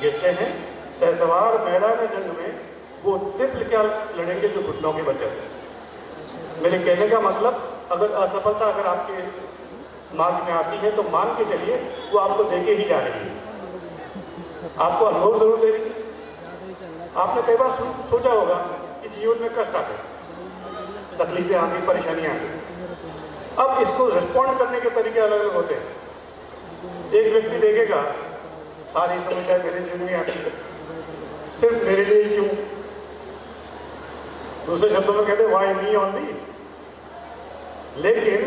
गिरते हैं सहसवार मैदान जंग में, वो तिल क्या लड़ेंगे जो घुटनों के बचत। मेरे कहने का मतलब, अगर असफलता अगर आपके मार्ग में आती है तो मान के चलिए वो आपको देके ही जा रही है, आपको अनुभव जरूर दे रही है। आपने कई बार सोचा होगा कि जीवन में कष्ट आते, तकलीफें आती, परेशानियां आती। अब इसको रिस्पॉन्ड करने के तरीके अलग अलग होते हैं। एक व्यक्ति देखेगा सारी समस्याएं मेरे जीवन में आती है, सिर्फ मेरे लिए क्यों। दूसरे शब्दों में कहते हैं वाई मी ओनली। लेकिन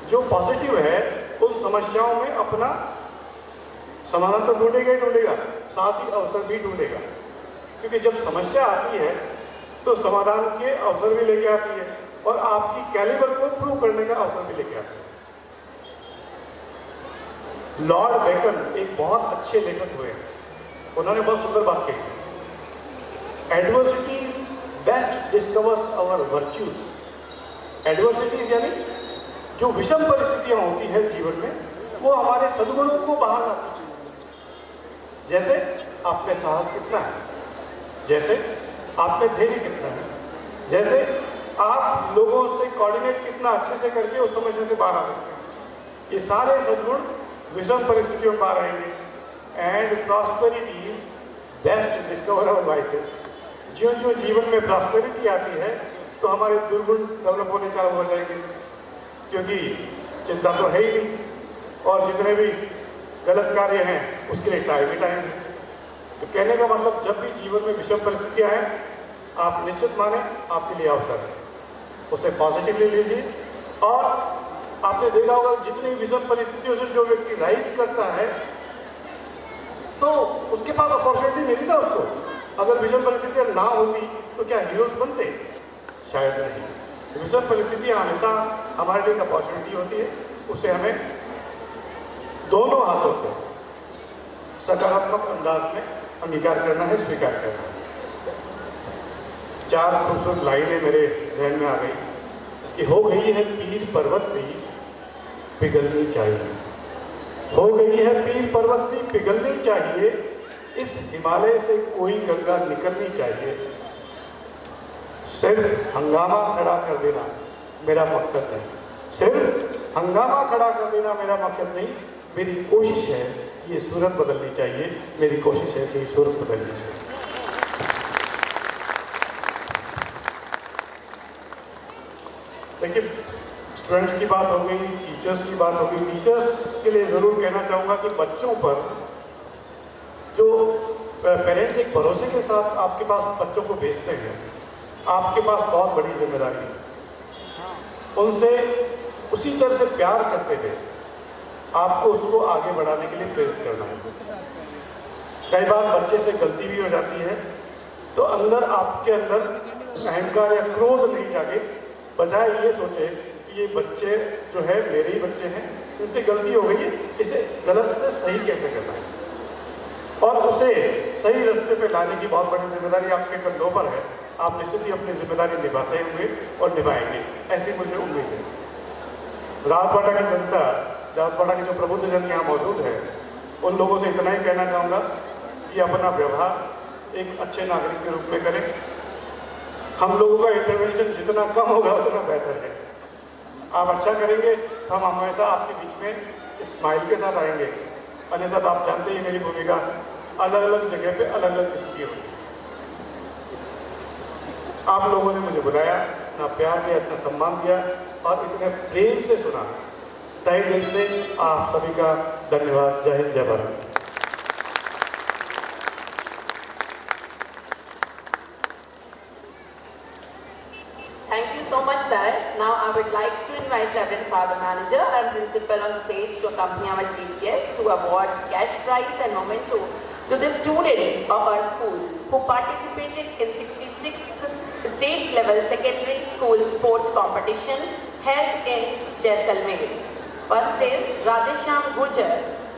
जो पॉजिटिव है उन समस्याओं में अपना समाधान तो ढूंढेगा ही ढूंढेगा, साथ ही अवसर भी ढूंढेगा। क्योंकि जब समस्या आती है तो समाधान के अवसर भी लेके आती है और आपकी कैलिबर को प्रूव करने का अवसर भी लेके आती है। लॉर्ड बेकन एक बहुत अच्छे लेखक हुए, उन्होंने बहुत सुंदर बात कही, adversities best discovers our virtues. Adversities यानी जो विषम परिस्थितियां होती है जीवन में, वो हमारे सद्गुणों को बाहर लाती है। जैसे आप में साहस कितना है, जैसे आप में धैर्य कितना है, जैसे आप लोगों से कोऑर्डिनेट कितना अच्छे से करके उस समस्या से बाहर आ सकते हैं। ये सारे सद्गुण विषम परिस्थितियों में बाहर आएंगे। And prosperities best discover our voices. ज्यों ज्यों जीवन में प्रॉस्पेरिटी आती है तो हमारे दुर्गुण डेवलप होने चालू हो जाएंगे, क्योंकि चिंता तो है ही नहीं, और जितने भी गलत कार्य हैं उसके लिए टाइम ही टाइम है। तो कहने का मतलब, जब भी जीवन में विषम परिस्थितियाँ हैं, आप निश्चित माने आपके लिए अवसर है, उसे पॉजिटिवली लीजिए। और आपने देखा होगा जितनी विषम परिस्थितियों से जो व्यक्ति राइज करता है तो उसके पास अपॉर्चुनिटी मिली ना उसको। अगर विषम परिस्थितियाँ ना होती तो क्या हीरोज बनते? शायद नहीं। विषम परिस्थितियाँ हमेशा हमारे लिए एक अपॉर्चुनिटी होती है, उसे हमें दोनों हाथों से सकारात्मक अंदाज में अंगीकार करना है, स्वीकार करना है। चार खूबसूरत लाइनें मेरे जहन में आ गई कि हो गई है पीर पर्वत सी पिघलनी चाहिए, हो गई है पीर पर्वत सी पिघलनी चाहिए, इस हिमालय से कोई गंगा निकलनी चाहिए। सिर्फ हंगामा खड़ा कर देना मेरा मकसद नहीं, सिर्फ हंगामा खड़ा कर देना मेरा मकसद नहीं। मेरी कोशिश है कि ये सूरत बदलनी चाहिए, मेरी कोशिश है कि ये सूरत बदलनी चाहिए। देखिए, स्टूडेंट्स की बात हो गई, टीचर्स की बात हो गई। टीचर्स के लिए ज़रूर कहना चाहूँगा कि बच्चों पर जो पेरेंट्स एक भरोसे के साथ आपके पास बच्चों को भेजते हैं, आपके पास बहुत बड़ी जिम्मेदारी है। उनसे उसी तरह से प्यार करते हुए आपको उसको आगे बढ़ाने के लिए प्रेरित करना है। कई बार बच्चे से गलती भी हो जाती है, तो अंदर आपके अंदर अहंकार या क्रोध नहीं जागे, बजाय ये सोचे कि ये बच्चे जो है मेरे ही बच्चे हैं, इनसे गलती हो गई है, इसे गलत से सही कैसे करना है, और उसे सही रास्ते पे लाने की बहुत बड़ी जिम्मेदारी आपके कंधों पर है। आप निश्चित ही अपनी जिम्मेदारी निभाते होंगे और निभाएंगे, ऐसी मुझे उम्मीद है। राजपाटा की जनता, राजपाटा के जो प्रबुद्ध जन यहाँ मौजूद है, उन लोगों से इतना ही कहना चाहूँगा कि अपना व्यवहार एक अच्छे नागरिक के रूप में करें। हम लोगों का इंटरवेंशन जितना कम होगा उतना बेहतर है। आप अच्छा करेंगे तो हम हमेशा आपके बीच में स्माइल के साथ आएंगे, अन्यथा तो आप जानते ही मेरी भूमिका अलग अलग जगह पे अलग अलग किस्म की होती है। आप लोगों ने मुझे बुलाया, इतना प्यार दिया, इतना सम्मान दिया और इतने प्रेम से सुना, तहे दिल से आप सभी का धन्यवाद। जय हिंद, जय Bharat. Thank you so much, sir. Now I would like to invite Reverend Father Manager and Principal on stage to accompany our chief guest to award cash prize and memento to the students of our school who participated in 66th state level secondary school sports competition held in Jaisalmer. First is Radhesham Gujar,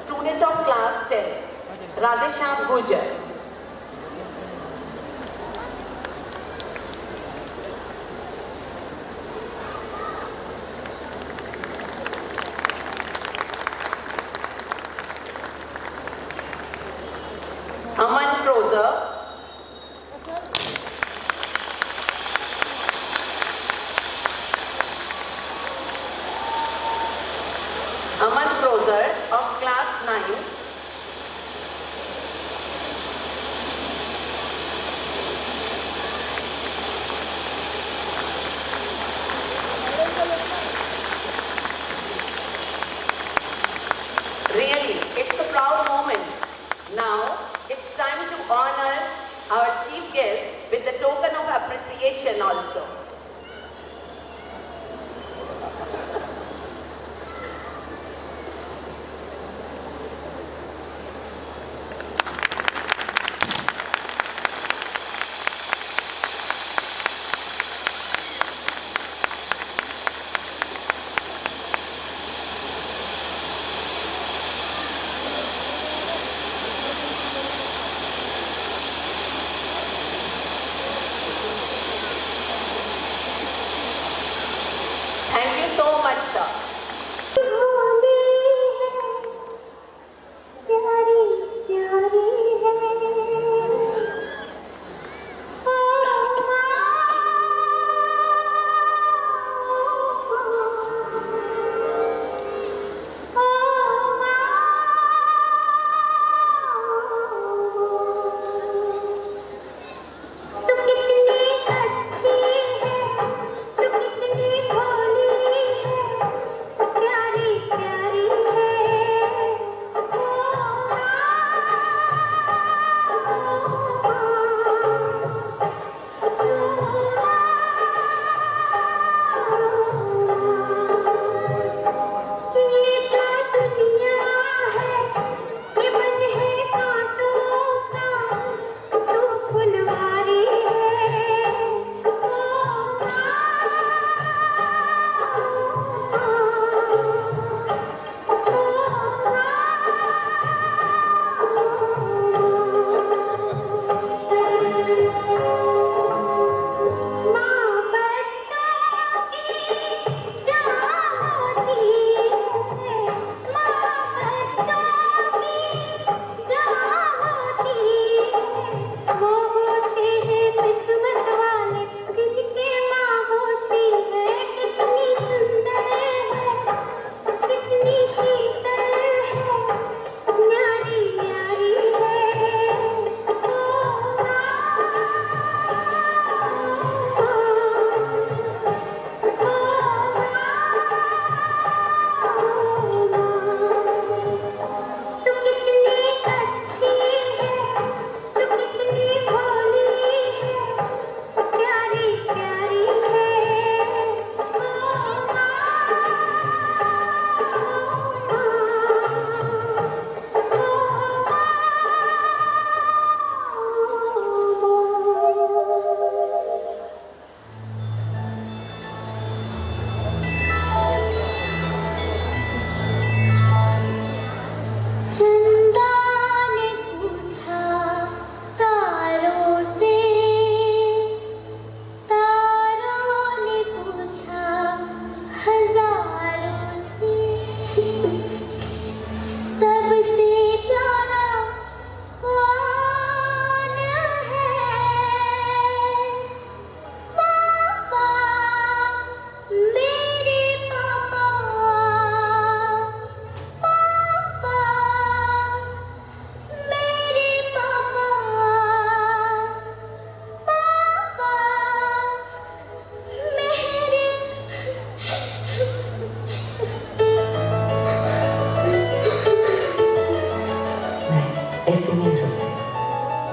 student of class 10. Radhesham Gujar. Aman Prozer. Aman Prozer of class 9. Really, it's a proud moment. Now, it's time to honor our chief guest with the token of appreciation also.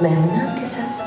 मैं हूं ना आपके साथ।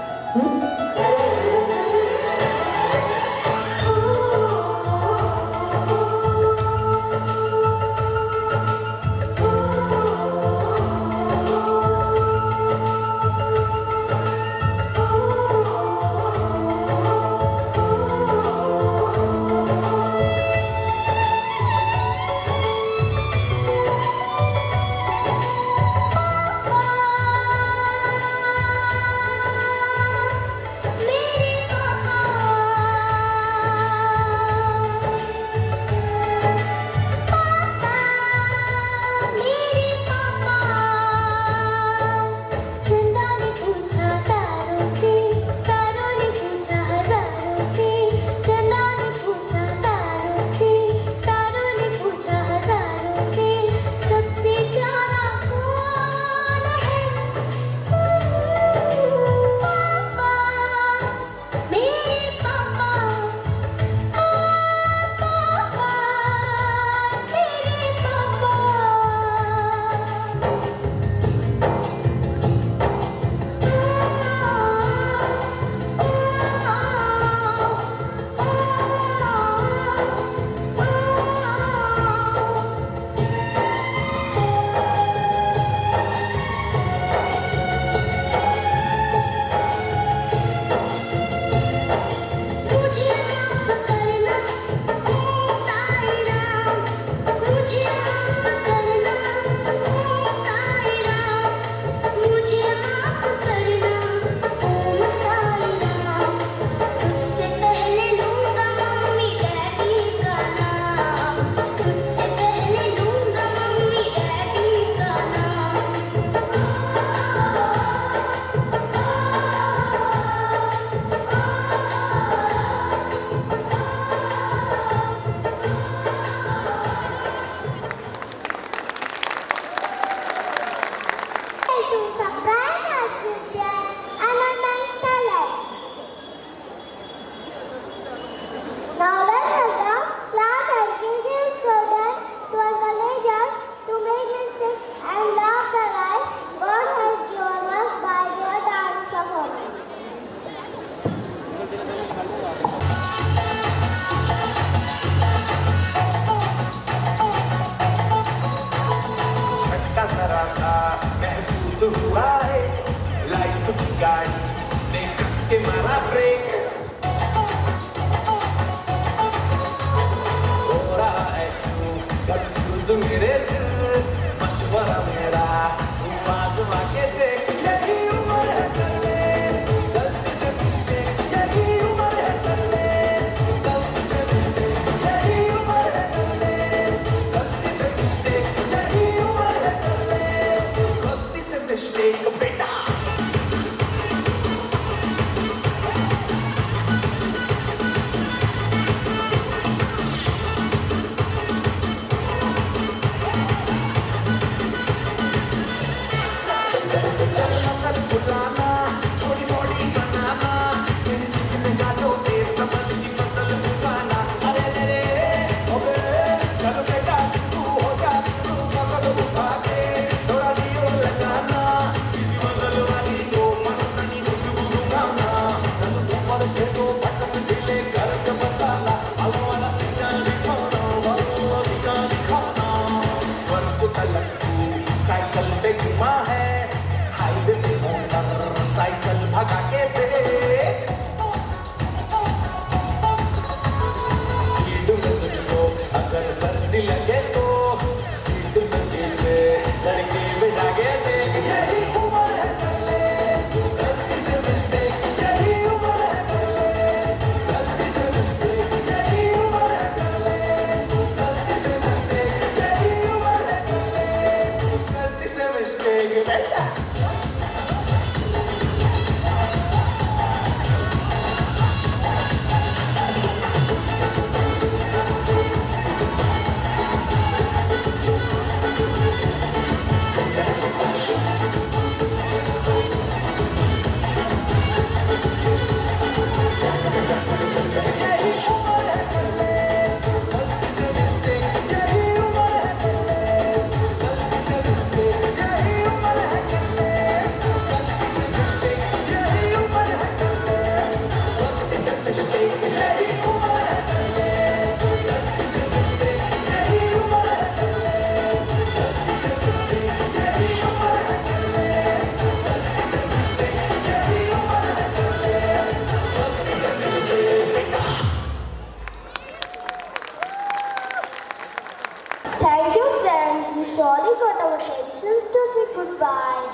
surely got our traditions to say goodbye.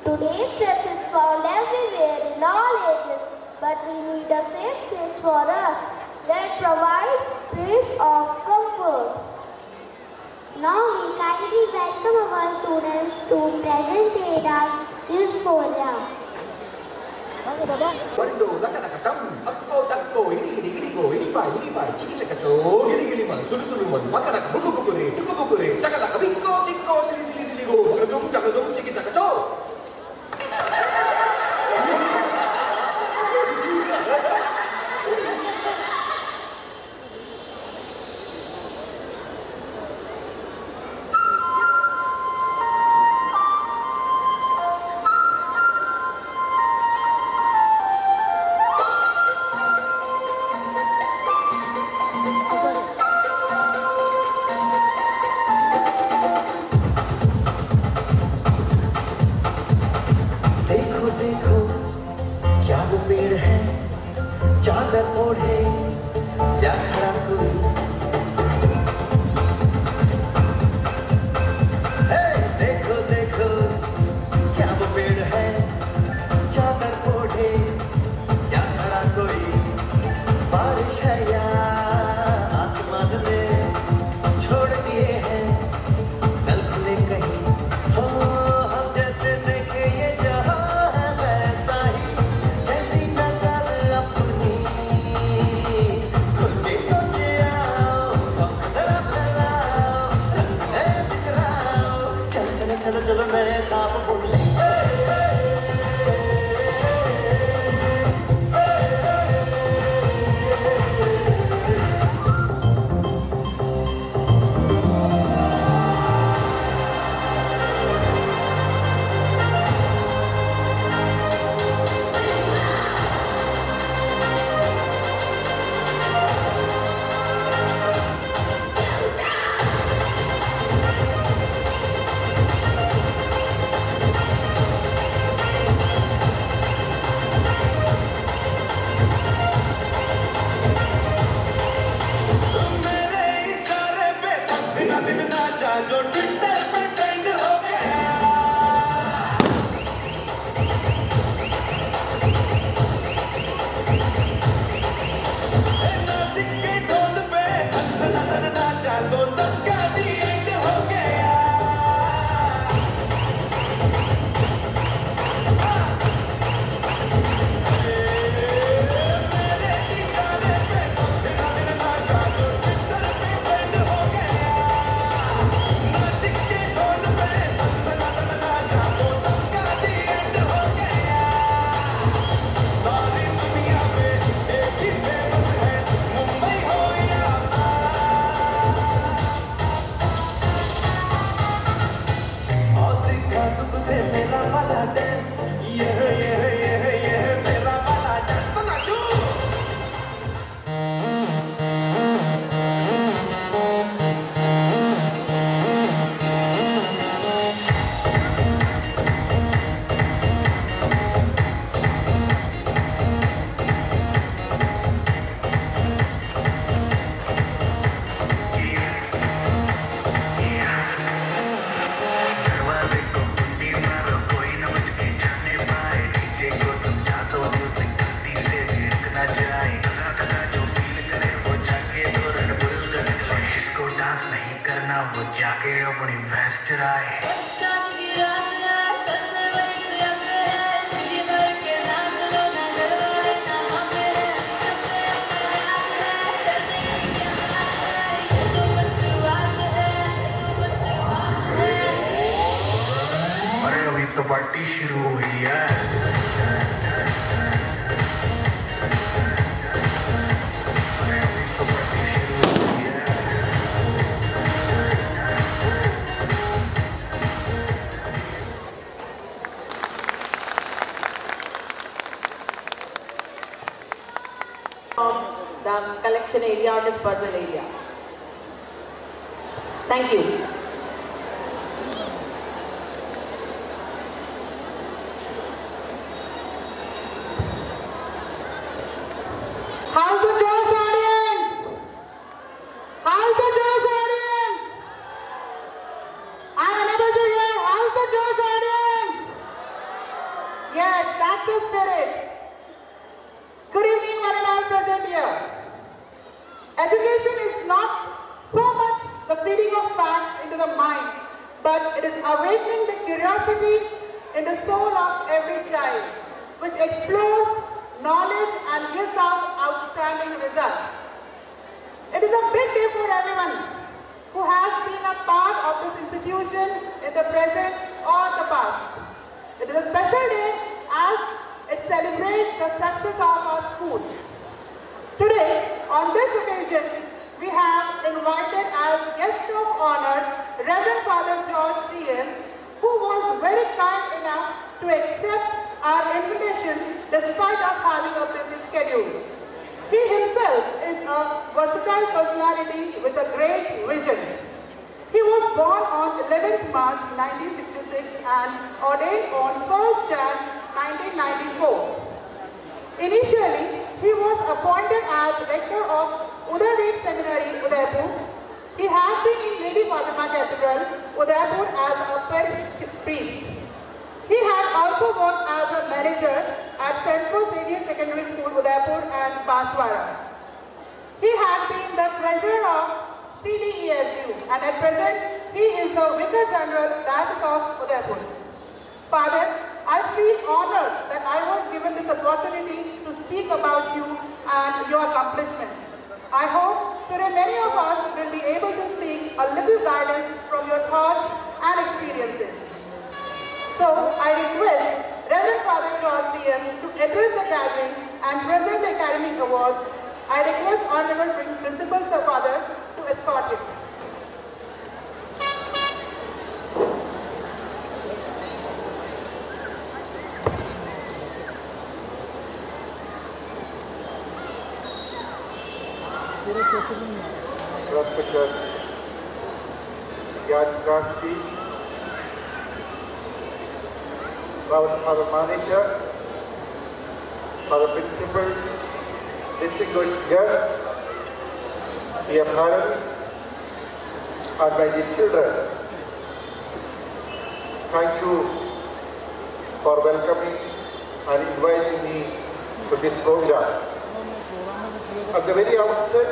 Today's dress is found everywhere in all ages, but we need a safe place for us that provides place of comfort. Now we kindly welcome our students to present in our youth forum. Wando lakadakatam, akko takko, ini go, ini pai, chiki chakacho, gili man, sulu man, makarak bukure, chakalaka bikko, chikko, sili go, jakadum, chiki chakacho. देखो क्या वो पेड़ है चादर ओढ़े या खड़ा कोई देखो क्या वो पेड़ है चादर ओढ़े या खड़ा कोई बारिश है या आसमान में छोड़ दिए हैं नल खुले कहीं हो हम जैसे देखे ये जहां चलो मैं आप बोल जो ट्विटर पे ट्रेंड हो गया नासिक के ढोल पे धन नाचा तो सबका दी एंड हो गया मेरे इशारे पे दिन नाचा जो ट्विटर पे ट्रेंड हो गया तुझे मेरा वाला डांस ये मेरा वाला डांस तो नाचू वो जाके अपनी भैंस चराए अरे अभी तो पार्टी शुरू हुई है the collection area or dispersal area. Thank you. How's the Josh audience? How's the Josh audience? facts into the mind, but it is awakening the curiosity in the soul of every child, which explores knowledge and gives out outstanding results. It is a big day for everyone who has been a part of this institution in the present or the past. It is a special day as it celebrates the success of our school. Today, on this occasion, we have invited as guest of honor Reverend Father George C.M., who was very kind enough to accept our invitation despite of having a busy schedule. He himself is a versatile personality with a great vision. He was born on 11th March 1966 and ordained on 1st Jan 1994. Initially, he was appointed as rector of Udayadev Seminary, Udaipur. He had been in Lady Fatima Cathedral, Udaipur as a parish priest. He had also worked as a manager at St. Paul Senior Secondary School, Udaipur and Banswara. He had been the treasurer of CDESU and at present he is the Vicar General, Diocese of Udaipur. Father, I feel honored that I was given this opportunity to speak about you and your accomplishments. I hope today many of us will be able to seek a little guidance from your thoughts and experiences. So I request Reverend Father George C.M. to address the gathering and present the academic awards. I request Honorable Principal Sir Father to escort him. Respected Gyan Prakash, Father Manager, Father Principal, distinguished guests, dear parents, and my dear children, thank you for welcoming and inviting me to this program. At the very outset,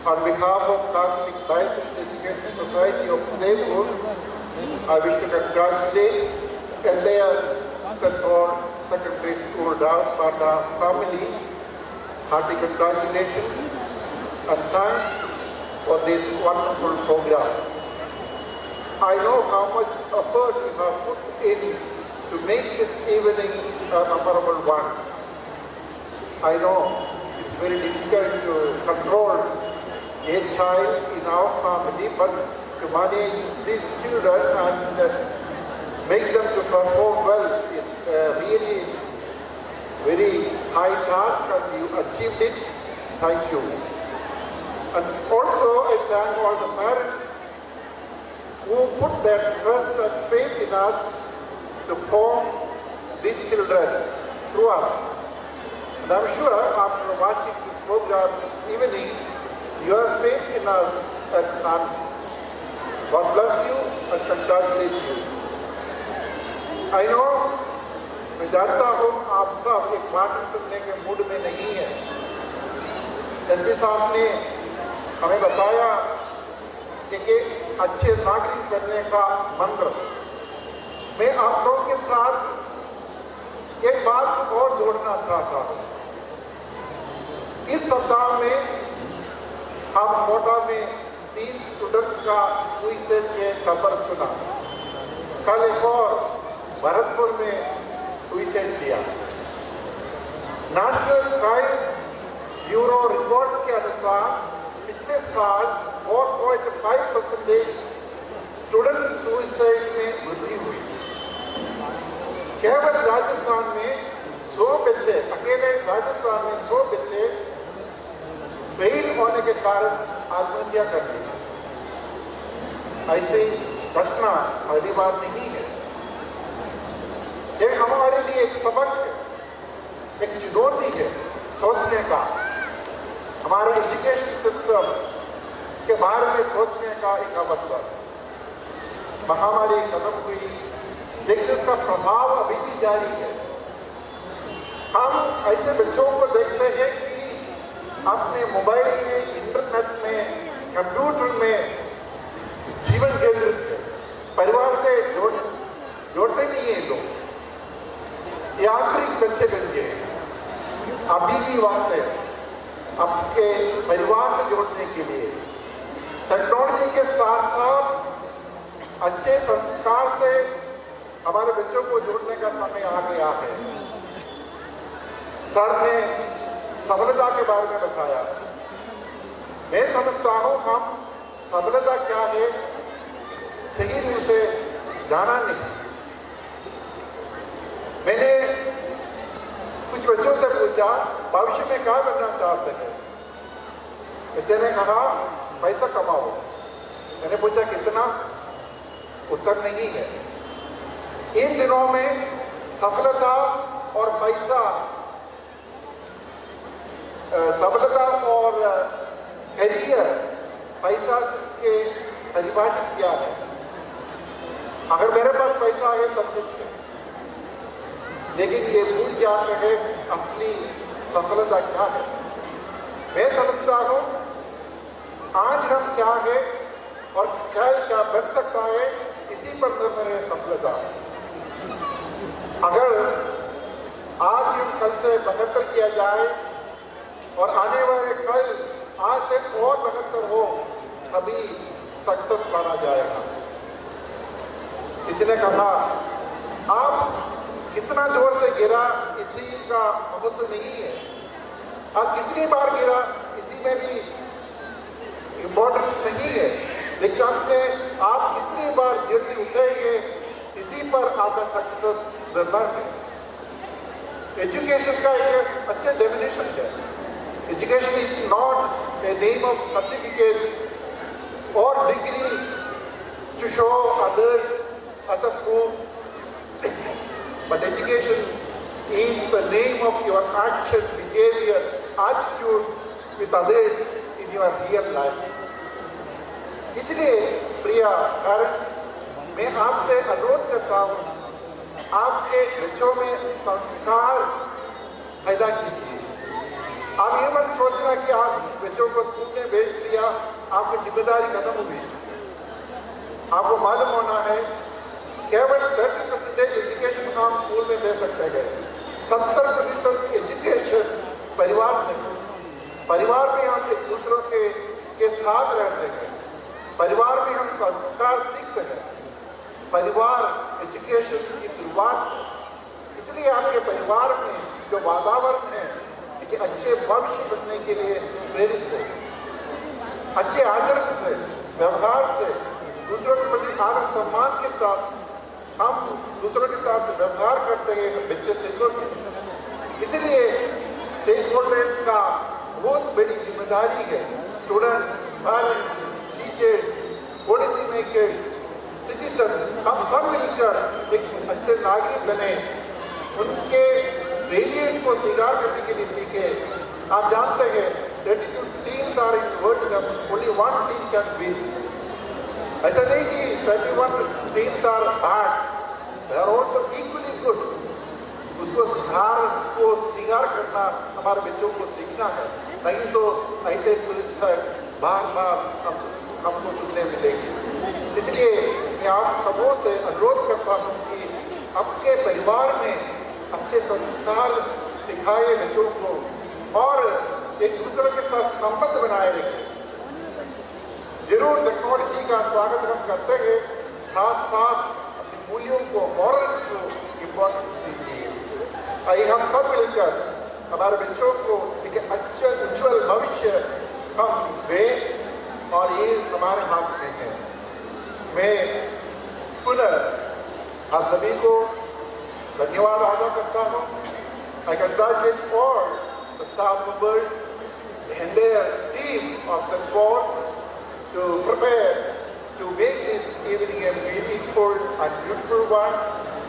on behalf of Catholic Diocesan Education Society of Udaipur, I wish to congratulate the entire St. Paul Secondary School Ravapata family. Hearty congratulations and thanks for this wonderful program. I know how much effort you have put in to make this evening a memorable one. I know it's very difficult to control a child in our family, but to manage these children and make them to perform well is really very high task, and you achieved it. Thank you. And also I thank all the parents who put their trust and faith in us to form these children through us. And I'm sure after watching this program this evening, your faith in us has enhanced. God bless you and congratulate you. I know, मैं जानता हूँ आप सब एक पाठन सुनने के mood में नहीं है। एसपी साहब ने हमें बताया कि अच्छे नागरिक बनने का मंत्र। मैं आप लोगों के साथ एक बात और जोड़ना चाहता हूँ। इस सप्ताह में हम कोटा में 3 स्टूडेंट का सुसाइड के खबर सुना। कल एक और भरतपुर में सुसाइड किया। नेशनल क्राइम ब्यूरो रिपोर्ट्स के अनुसार पिछले साल 4.5% स्टूडेंट सुसाइड में वृद्धि हुई। केवल राजस्थान में 100 बच्चे, अकेले राजस्थान में 100 बच्चे फेल होने के कारण आत्महत्या कर ली। ऐसी घटना पहली बार नहीं है। ये हमारे लिए एक सबक है, एक चुनौती है सोचने का। हमारा एजुकेशन सिस्टम के बारे में सोचने का एक अवसर। महामारी खत्म हुई, लेकिन उसका प्रभाव अभी भी जारी है। हम ऐसे बच्चों को देखते हैं कि अपने मोबाइल में, इंटरनेट में, कंप्यूटर में अच्छे संस्कार से हमारे बच्चों को जोड़ने का समय आ गया है। सर ने सफलता के बारे में बताया। मैं समझता हूँ हम सफलता क्या है सही रूप से जाना नहीं। मैंने कुछ बच्चों से पूछा भविष्य में क्या बनना चाहते हैं। बच्चे ने कहा पैसा कमाओ। मैंने पूछा कितना? उत्तर नहीं है। इन दिनों में सफलता और पैसा, सफलता और करियर पैसा के परिभाषित क्या है? अगर मेरे पास पैसा है सब कुछ है, लेकिन ये भूल जाते हैं असली सफलता क्या है। मैं समझता हूँ आज हम क्या है और कल क्या बन सकता है, इसी पर निर्भर है सफलता। अगर आज हम कल से बेहतर किया जाए और आने वाले कल आज से और बेहतर हो, तभी सक्सेस माना जाएगा। किसी ने कहा आप कितना जोर से गिरा इसी का महत्व नहीं है, आप कितनी बार गिरा इसी में भी इम्पोर्टेंस नहीं है, लेकिन आप कितनी बार जल्दी उठेंगे इसी पर आपका सक्सेस निर्भर है। एजुकेशन का एक अच्छा डेफिनेशन है। Education is not a name of certificate और degree to show others as a proof, but education is the name of your action, behavior, attitude with others in your real life. इसलिए प्रिय parents, मैं आपसे अनुरोध करता हूँ, आपके बच्चों में संस्कार पैदा कीजिए। आप ये मत सोचना कि आप बच्चों को स्कूल में भेज दिया, आपकी जिम्मेदारी खत्म हो गई। आपको मालूम होना है केवल 30% एजुकेशन हम स्कूल में दे सकते हैं। 70% एजुकेशन परिवार से। परिवार में हम एक दूसरों के साथ रहते हैं। परिवार में हम संस्कार सीखते हैं। परिवार एजुकेशन की शुरुआत है। इसलिए आपके परिवार में जो वातावरण है कि अच्छे भविष्य बनने के लिए प्रेरित हो। अच्छे आचरण से, व्यवहार से, दूसरों के प्रति आदर सम्मान के साथ हम दूसरों के साथ व्यवहार करते हैं, बच्चे सीखोगे। इसलिए स्टेक होल्डर्स का बहुत बड़ी जिम्मेदारी है। Students, parents, teachers, policy makers, citizen, हम सब मिलकर एक अच्छे नागरिक बने, उनके फेलियर्स को स्वीकार करने के लिए सीखे। आप जानते हैं 32 teams are in world cup, only 1 team can win. ऐसा नहीं कि 31 teams are bad, they are also equally good. उसको स्वीकार करना हमारे बच्चों को सीखना है, नहीं तो ऐसे सुसाइड बार बार हमको सुनने मिलेगी। इसलिए मैं आप सबों से अनुरोध करता हूँ कि आपके परिवार में अच्छे संस्कार सिखाए बच्चों को और एक दूसरे के साथ संबंध बनाए रखें। जरूर टेक्नोलॉजी का स्वागत हम करते हैं, साथ साथ अपने मूल्यों को, मॉरल्स को इम्पोर्टेंस दीजिए। आइए हम सब मिलकर हमारे बच्चों को एक अच्छा उज्जवल भविष्य हम दें और ये हमारे हाथ में है। मैं पुनः आप सभी को धन्यवाद अदा करता हूँ। I congratulate all the staff members and their team of St. Paul's to prepare to make this evening a meaningful and beautiful one.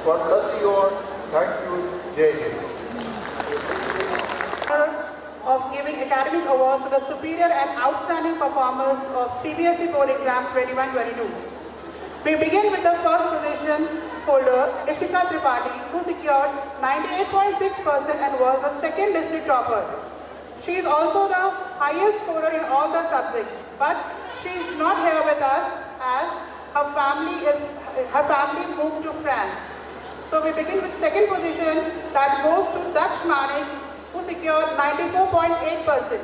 God bless you all. Thank you. Jai Hind. Of giving academic awards to the superior and outstanding performers of CBSE Board Exam 21-22. We begin with the first position holder, Ishika Tripathi, who secured 98.6% and was the second district topper. She is also the highest scorer in all the subjects, but she is not here with us as her family moved to France. So we begin with second position that goes to Daksh Manik, who secured 94.8%.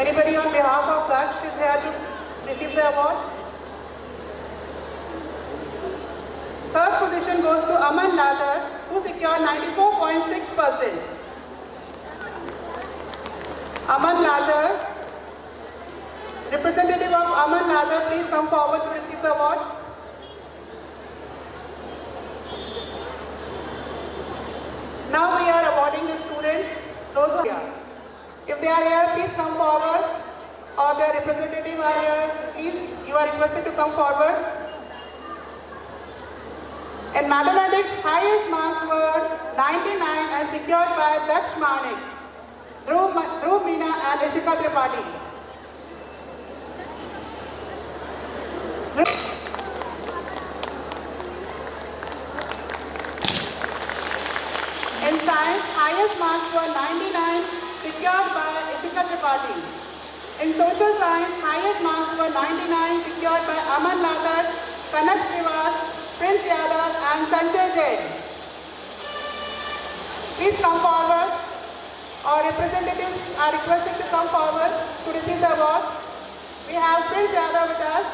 Anybody on behalf of Daksh is here to receive the award? Third position goes to Aman Ladar, who secured 94.6%. Aman Ladar, representative of Aman Ladar, please come forward to receive the award. Now we are awarding the students, those who are here. If they are here, please come forward, or their representative are here, please, you are requested to come forward. In mathematics, highest marks were 99 and secured by Daksh Manik, Dhruv Meena and Ishika Tripathi. In science, highest marks were 99, secured by Ishika Tripathi. In social science, highest marks were 99, secured by Aman Ladar, Kanak Srivas, Prince Yadav and Sanjay Jain. Please come forward. Our representatives are requested to come forward to receive the award. We have Prince Yadav with us.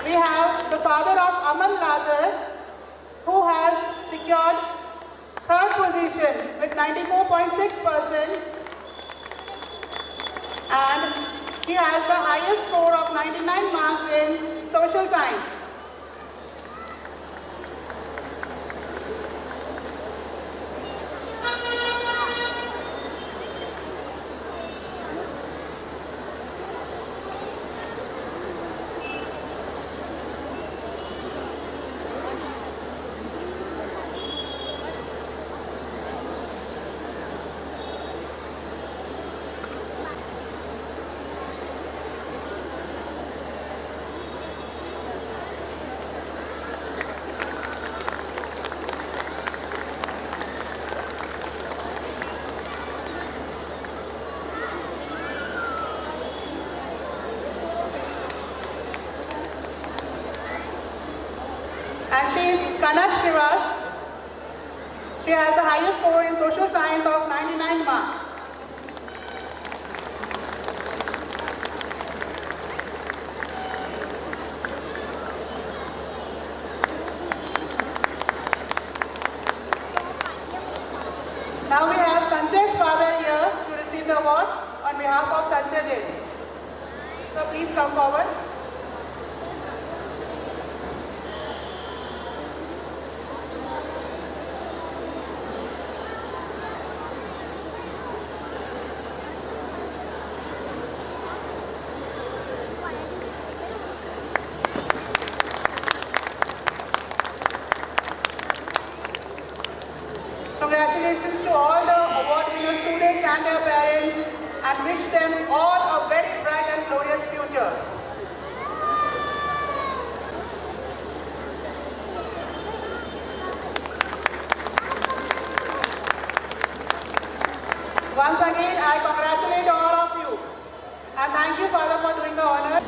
We have the father of Aman Ladar, who has secured third position with 94.6%, and he has the highest score of 99 marks in social science. And she is Kanak Srivas. She has the highest score in social science of 99 marks. Now we have Sanjay's father here to receive the award on behalf of Sanjay Jain. So please come forward. Congratulations to all the award winner students and their parents, and wish them all a very bright and glorious future. Once again, I congratulate all of you, and thank you, Father, for doing the honor.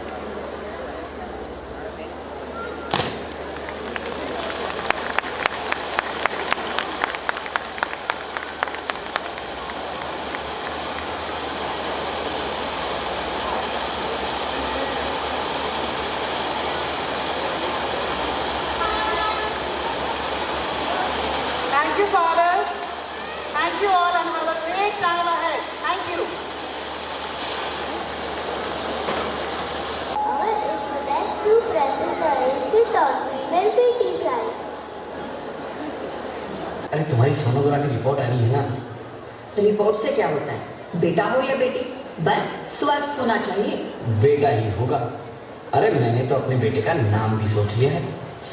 Thank you, Father. Thank you all, and have a great time ahead. Thank you. Our students to present the tournament will be decided. अरे तुम्हारी sonography report आई है ना? Report से क्या होता है? बेटा हो या बेटी, बस स्वस्थ होना चाहिए। बेटा ही होगा। अरे मैंने तो अपने बेटे का नाम भी सोच लिया है,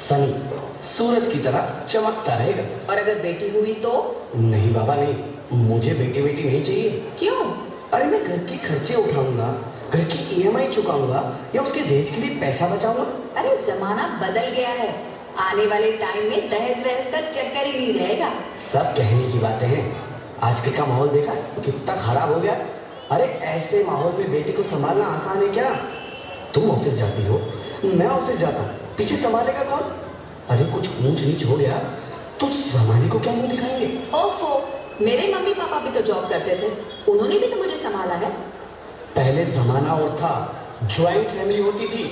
सनी। सूरज की तरह चमकता रहेगा। और अगर बेटी हुई तो? नहीं बाबा नहीं, मुझे बेटी नहीं चाहिए। क्यों? अरे मैं घर के खर्चे उठाऊंगा, घर की EMI चुकाऊंगा, या उसके दहेज के लिए पैसा बचाऊंगा। अरे जमाना बदल गया है, आने वाले टाइम में दहेज वहेज का चक्कर ही नहीं रहेगा। सब कहने की बातें हैं, आजकल का माहौल देखा कितना खराब हो गया। अरे ऐसे माहौल में बेटी को संभालना आसान है क्या? तुम ऑफिस जाती हो, मैं ऑफिस जाता हूँ, पीछे संभालेगा कौन? अरे कुछ ऊंच नीच हो गया तो जमाने को क्या मुंह दिखाएंगे? ओफो, मेरे मम्मी पापा भी तो जॉब करते थे, उन्होंने भी तो मुझे संभाला है। पहले जमाना और था, ज्वाइंट फैमिली होती थी।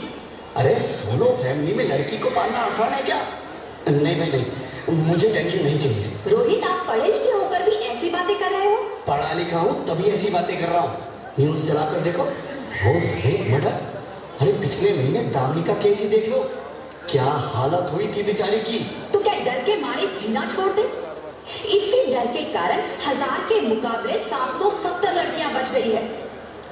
अरे सोलो फैमिली में लड़की को पालना आसान है क्या? नहीं भाई नहीं, मुझे टेंशन नहीं चाहिए। रोहित, आप पढ़े लिखे होकर भी ऐसी बातें कर रहे हो? पढ़ा लिखा हूँ तभी ऐसी बातें कर रहा हूँ। न्यूज चलाकर देखो, रोज रेप मर्डर। अरे पिछले महीने दामिनी का केस ही देख लो, क्या हालत हुई थी बेचारी की। तो क्या डर के मारे जीना छोड़ दे? इसी डर के कारण 1000 के मुकाबले 770 लड़कियां बच गई है।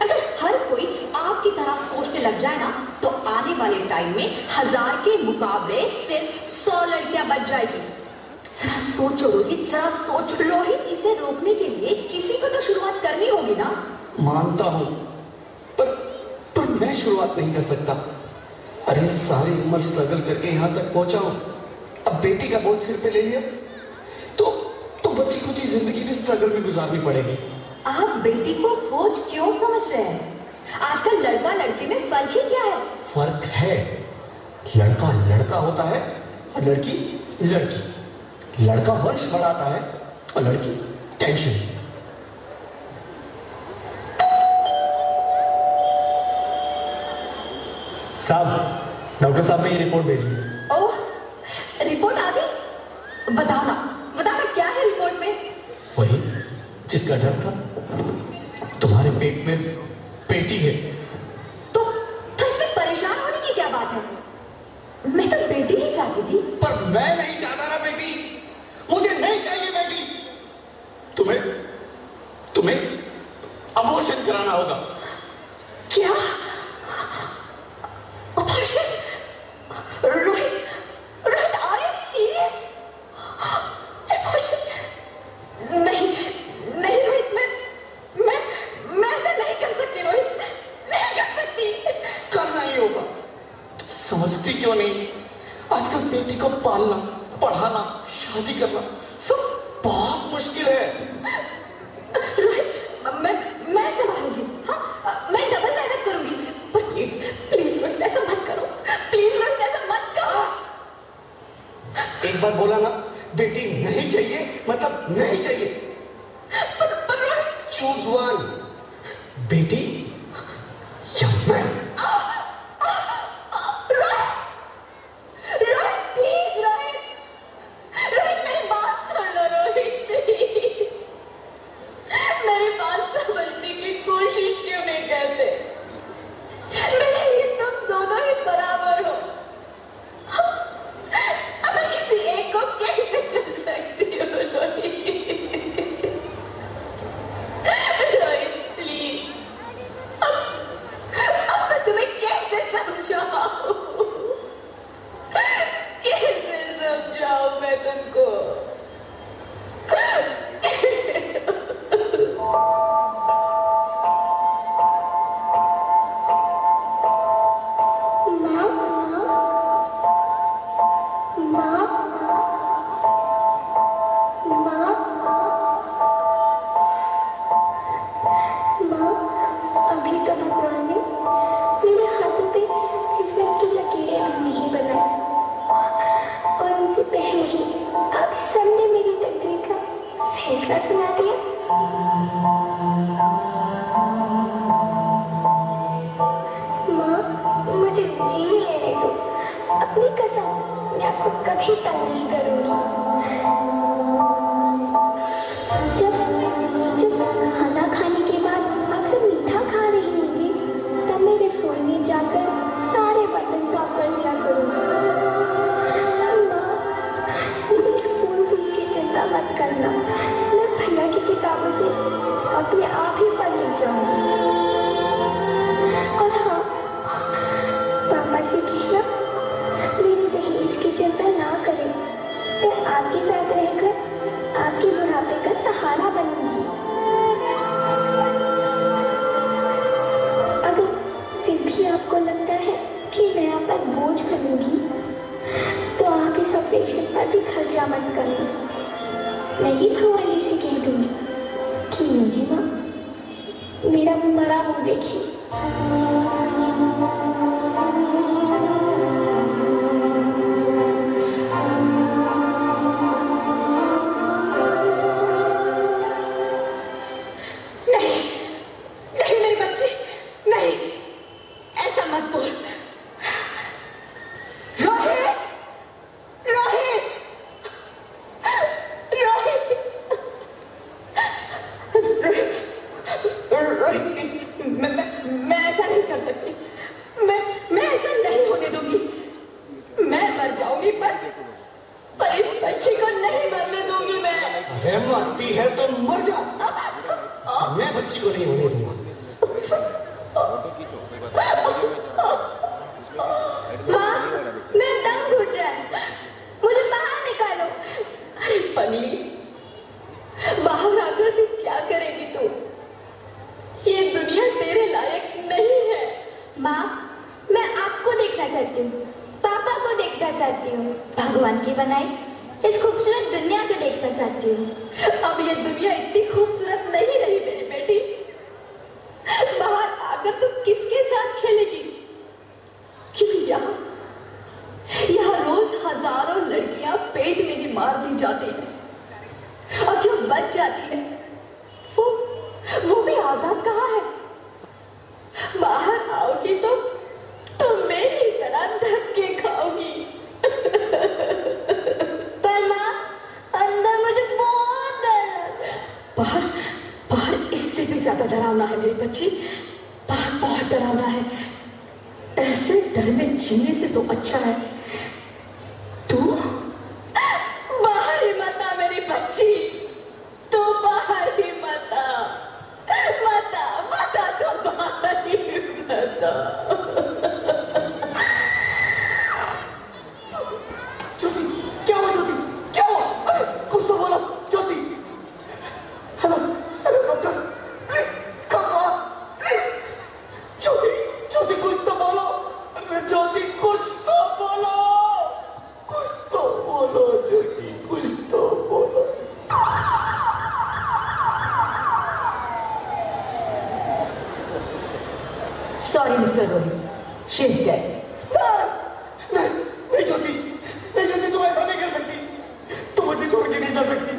अगर हर कोई आपकी तरह सोचने लग जाए ना, तो आने वाले टाइम में 1000 के मुकाबले सिर्फ 100 लड़कियां बच जाएगी। जरा सोचो रोहित, जरा सोचो। रोहित, इसे रोकने के लिए किसी को तो शुरुआत करनी होगी ना। मानता हूँ, पर मैं शुरुआत नहीं कर सकता। अरे सारी उम्र स्ट्रगल करके यहाँ तक पहुंचा हूँ, अब बेटी का बोझ सिर पे ले लिया तो बच्ची कुछ ही जिंदगी में स्ट्रगल भी गुजारनी पड़ेगी। आप बेटी को बोझ क्यों समझ रहे हैं? आजकल लड़का लड़की में फर्क ही क्या है? फर्क है, लड़का लड़का होता है और लड़की लड़की। लड़का वंश बढ़ाता है और लड़की टेंशन। साहब, डॉक्टर साहब ने ये रिपोर्ट भेजी। ओह, रिपोर्ट आ गई? बताओ ना क्या है रिपोर्ट में? वही जिसका डर था, तुम्हारे पेट में बेटी है। तो इसमें परेशान होने की क्या बात है? मैं तो बेटी ही चाहती थी। पर मैं नहीं चाहता ना बेटी, मुझे नहीं चाहिए बेटी। तुम्हें अबॉर्शन कराना होगा। क्या? Abortion? Rohit, are you serious? Abortion? नहीं रोहित, मैं ऐसा नहीं कर सकती। रोहित, नहीं कर सकती। करना ही होगा। तुम समझती क्यों नहीं? आजकल बेटी को पालना, पढ़ाना, शादी करना सब बहुत मुश्किल है। रोहित, मैं संभालूंगी। हाँ, मैं डबल मेहनत करूंगी। पर प्लीज रोहित, ऐसा मत करो। प्लीज रोहित, ऐसा मत करो। एक बार बोला ना, बेटी नहीं चाहिए मतलब नहीं चाहिए। पर रोहित, चूज वन, बेटी या मैं। रोहित प्लीज, रोहित मेरी बात सुन लो। रोहित प्लीज, मेरी बात समझने की कोशिश क्यों नहीं करते? मेरे लिए तुम दोनों ही बराबर हो। अब किसी एक को कैसे चुन सकती हो? रोहित प्लीज, अब मैं तुम्हें कैसे समझाऊं? कैसे समझाऊं मैं तुमको? अभी तो भगवान ने मेरे हाथों पे इज्जत की लकीरें भी नहीं बनाई, और उनसे पहले ही आप सबने मेरी तकदीर का फैसला सुना दिया। माँ, मुझे जी लेने दो। अपनी कसम, मैं आपको कभी तंग नहीं करूंगी। जब खाना खाने के बाद आप सब मीठा खा रही होंगी, तब मैं रसोई में जाकर सारे बर्तन साफ कर दिया करूंगी। माँ, मुझे स्कूल फीस की चिंता मत करना, मैं भैया की किताबों से अपने आप ही पढ़ लिख जाऊंगी। और हाँ, पापा से कहना मेरे दहेज की चिंता ना करें। मैं आपके साथ रहकर आपके बुढ़ापे का सहारा बनूंगी। अगर फिर भी आपको लगता है कि मैं आप पर बोझ बनूंगी, तो आप इस ऑपरेशन पर भी खर्चा मत करना। मैं ही भगवान जी से कह दूंगी कि मेरी माँ मेरा मरा मुंह देखी। मैं आपको देखना चाहती हूँ, पापा को देखना चाहती हूँ, भगवान की बनाई इस खूबसूरत दुनिया को देखना चाहती हूँ। अब ये दुनिया इतनी खूबसूरत नहीं रही मेरी बेटी। बाहर आकर तुम किसके साथ खेलेगी? क्योंकि यहाँ रोज हजारों लड़कियां पेट में ही मार दी जाती हैं और जो बच जाती है वो भी आजाद कहाँ है? बाहर आओगी तो मेरी तरह धक्के खाओगी। पर माँ, अंदर मुझे बहुत डर लग रहा है। बाहर इससे भी ज्यादा डरावना है मेरी बच्ची। बाहर बहुत डरावना है। ऐसे डर में जीने से तो अच्छा है तू बाहर ही मत आ मेरी बच्ची। तू बाहर ही मत आ तू बाहर ही मत आ। ज्योति, क्या हुआ ज्योति? क्या हुआ? अरे कुछ तो बोलो Jyoti. Hello hello doctor, please come fast please. Jyoti Jyoti कुछ तो बोलो। अरे ज्योति कुछ तो बोलो, कुछ तो बोलो ज्योति, कुछ तो बोलो। Sorry, Mr. Rohit. She's dead. नहीं ज्योति, नहीं ज्योति, तुम ऐसा नहीं कर सकती। तुम मुझे छोड़ के नहीं जा सकती।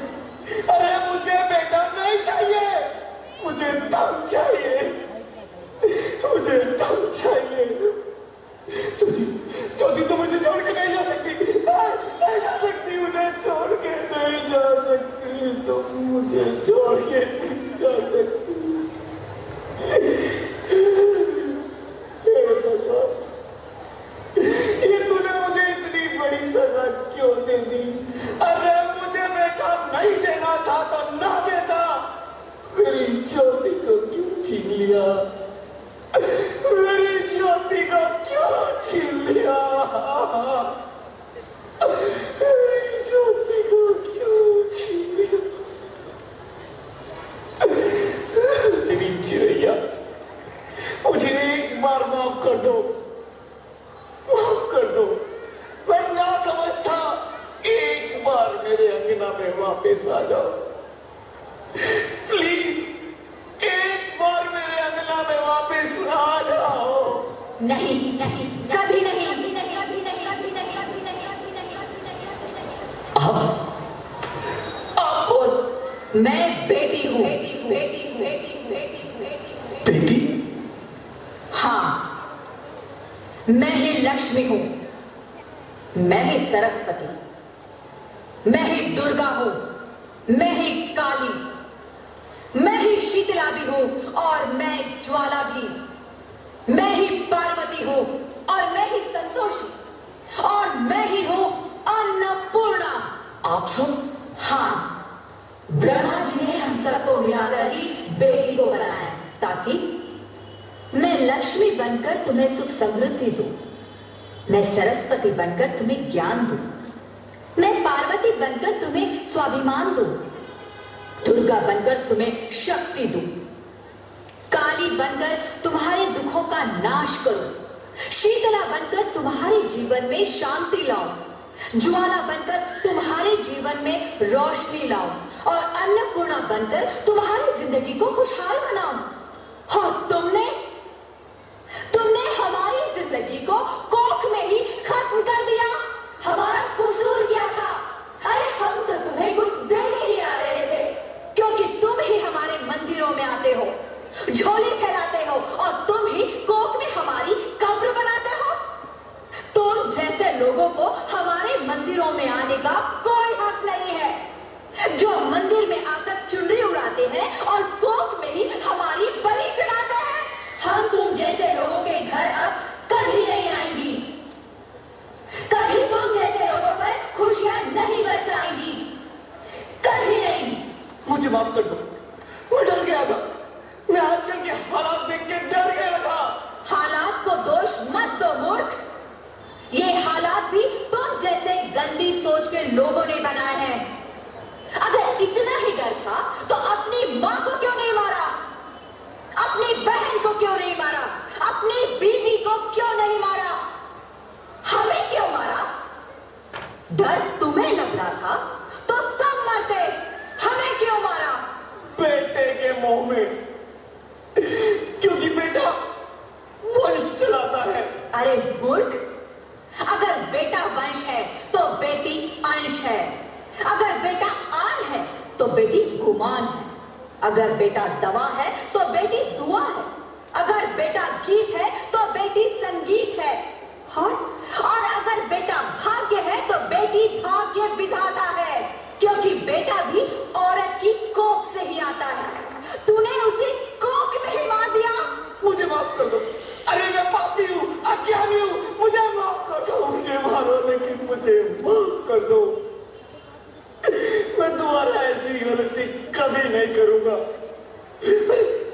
अरे मुझे बेटा नहीं चाहिए, मुझे दम चाहिए, मुझे दम चाहिए। ज्योति ज्योति, तुम मुझे छोड़ के नहीं जा सकती। नहीं जा सकती, मुझे छोड़ के नहीं जा सकती। तुम मुझे छोड़ के नहीं जा सकती। ये तूने मुझे इतनी बड़ी सजा क्यों दे दी? अरे मुझे बेटा नहीं देना था तो ना देता। मेरी ज्योति को क्यों छीन लिया? मेरी ज्योति को क्यों छीन लिया? मेरी ज्योति को क्यों छीन लिया? तेरी चिड़ैया, मुझे एक बार माफ कर दो, माफ कर दो। मैं ना समझ था, एक बार मेरे अंगना में वापस आ जाओ प्लीज। एक बार मेरे अंगना में वापस आ जाओ। नहीं नहीं, कभी नहीं, कभी नहीं। आप कौन? मैं बेटी हूँ। बेटी? हाँ, मैं ही लक्ष्मी हूँ, मैं ही सरस्वती, मैं ही दुर्गा हूँ, मैं ही काली, मैं ही शीतला भी हूँ और मैं ज्वाला भी, मैं ही पार्वती हूँ और मैं ही संतोषी और मैं ही हूँ अन्नपूर्णा। आप सब? हाँ, ब्रह्मा जी ने हम सबको मिलाकर ही बेटी को बनाया ताकि मैं लक्ष्मी बनकर तुम्हें सुख समृद्धि दूं, मैं सरस्वती बनकर तुम्हें ज्ञान दूं, मैं पार्वती बनकर तुम्हें स्वाभिमान दूं, दुर्गा बनकर तुम्हें शक्ति दूं, काली बनकर तुम्हारे दुखों का नाश करूं, शीतला बनकर तुम्हारे जीवन में शांति लाऊं, ज्वाला बनकर तुम्हारे जीवन में रोशनी लाऊं और अन्नपूर्णा बनकर तुम्हारी जिंदगी को खुशहाल बनाऊं। और तुमने हमारी जिंदगी को कोख में ही खत्म कर दिया। हमारा कसूर क्या था? अरे हम तो तुम्हें कुछ देने ही आ रहे थे, क्योंकि तुम ही हमारे मंदिरों में आते हो, झोली फैलाते हो और तुम ही कोख में हमारी कब्र बनाते हो। तुम जैसे लोगों को हमारे मंदिरों में आने का कोई हक नहीं है, जो मंदिर में आकर चुनरी उड़ाते हैं और कोख में ही हमारी बलि चढ़ाते हैं। हम तुम जैसे लोगों के घर अब कभी नहीं आएंगी, कभी तुम जैसे लोगों पर खुशियां नहीं बरसाएंगी, कभी नहीं। मुझे माफ कर दो, मैं डर गया था। मैं आजकल के हालात देख के डर गया था। हालात को दोष मत दो मूर्ख, ये हालात भी तुम जैसे गंदी सोच के लोगों ने बनाए हैं। अगर इतना ही डर था तो अपनी मां को क्यों नहीं मारा, अपनी बहन को क्यों नहीं मारा, अपनी बीवी को क्यों नहीं मारा? हमें क्यों मारा? डर तुम्हें लग रहा था तो तब मरते, हमें क्यों मारा? बेटे के मोह में, क्योंकि बेटा वंश चलाता है। अरे मूर्ख, अगर बेटा वंश है तो बेटी अंश है, अगर बेटा आन है तो बेटी गुमान है, अगर बेटा दवा है तो बेटी दुआ है, अगर बेटा गीत है तो बेटी संगीत है, और अगर बेटा भाग्य है तो बेटी भाग्य विधाता है, क्योंकि बेटा भी औरत की कोख से ही आता है। तूने उसी कोख में ही मार दिया। मुझे माफ कर दो। अरे मैं पापी हूँ, अज्ञानी हूँ, मुझे माफ कर दो। मुझे मारो लेकिन मुझे माफ कर दो। मैं दोबारा ऐसी गलती कभी नहीं करूंगा।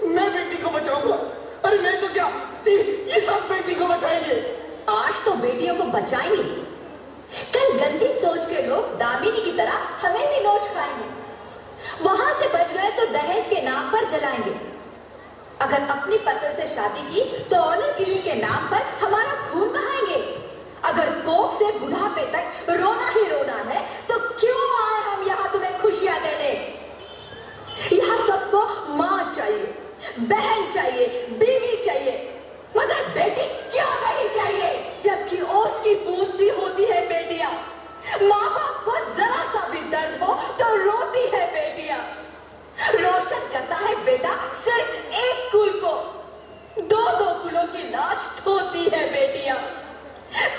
मैं बेटी को बचाऊंगा। अरे मैं तो क्या, ये सब बेटी को बचाएंगे। आज तो बेटियों को बचाएंगे, कल गंदी सोच के लोग दामिनी की तरह हमें भी नोच खाएंगे। वहां से बच गए तो दहेज के नाम पर जलाएंगे। अगर अपनी पसंद से शादी की तो ऑनर किलिंग के नाम पर हमारा खून बहाएंगे। अगर कोख से बुढ़ापे तक रोना ही रोना है तो क्यों आए हम यहाँ तुम्हें खुशियां देने? यहाँ सबको माँ चाहिए, बहन चाहिए, बीवी चाहिए, मगर बेटी क्यों नहीं चाहिए? जबकि ओस की बूंद सी होती है बेटियां। माँ बाप को जरा सा भी दर्द हो तो रोती है बेटियां। रोशन करता है बेटा सिर्फ एक कुल को, दो दो कुलों की लाज ढोती है बेटियां।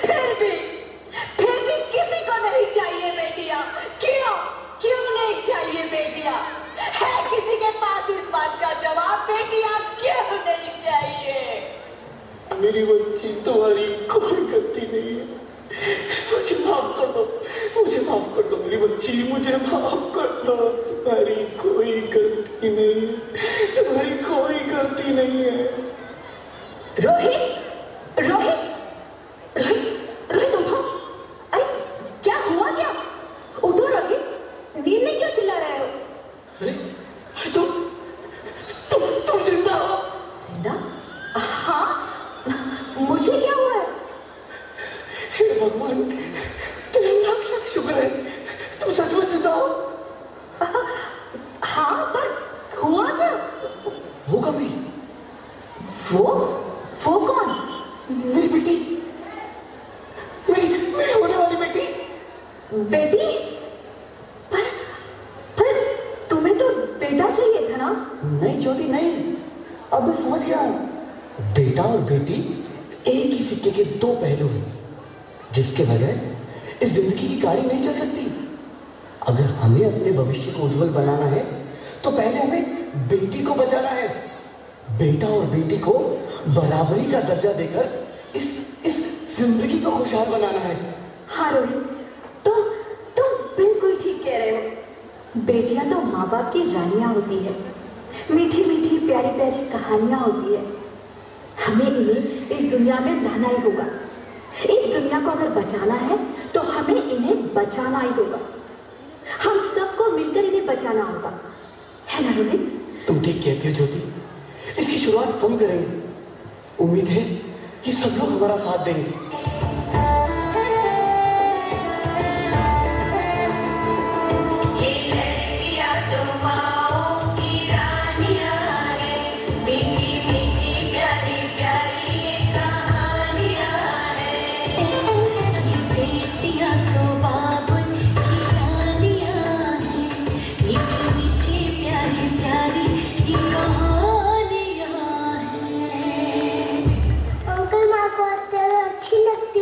फिर भी किसी को नहीं चाहिए बेटियां। क्यों नहीं चाहिए बेटियां? है किसी के पास इस बात का जवाब? बेटियां क्यों नहीं चाहिए? मेरी बच्ची, तुम्हारी कोई गलती नहीं है। मुझे माफ कर दो, मुझे माफ कर दो मेरी बच्ची, मुझे माफ कर दो। तुम्हारी कोई गलती नहीं है, तुम्हारी कोई गलती नहीं है। रोहित, रोहित, रोहित, रोहित उठो। अरे क्या हुआ क्या? उठो रोहित, नींद में क्यों चिल्ला रहे हो? अरे तुम जिंदा हो? जिंदा? हाँ, मुझे क्या हुआ है? हे भगवान, तेरा लाख लाख शुक्र है, तुम सच में जिंदा हो। हाँ, पर हुआ क्या? वो कभी? वो कौन? मेरी बेटी, मेरी होने वाली बेटी। बेटी? पर तुम्हें तो बेटा चाहिए था ना? नहीं ज्योति, नहीं। अब मैं समझ गया हूँ। बेटा और बेटी एक ही सिक्के के दो पहलू हैं, जिसके बगैर इस जिंदगी की गाड़ी नहीं चल सकती। अगर हमें अपने भविष्य को उज्जवल बनाना है तो पहले हमें बेटी को बचाना है। बेटा और बेटी को बराबरी का दर्जा देकर इस जिंदगी को खुशहाल बनाना है। हाँ रोहित, तुम बिल्कुल ठीक कह रहे हो। बेटियां तो माँ बाप की रानियां होती है, मीठी मीठी प्यारी प्यारी कहानियां होती है। हमें इन्हें इस दुनिया में लाना ही होगा। इस दुनिया को अगर बचाना है तो हमें इन्हें बचाना ही होगा। हम सबको मिलकर इन्हें बचाना होगा, है ना रोहित? तुम ठीक कहती हो ज्योति, इसकी शुरुआत हम करेंगे। उम्मीद है कि सब लोग हमारा साथ देंगे। अंकल, माँ को अच्छी लगती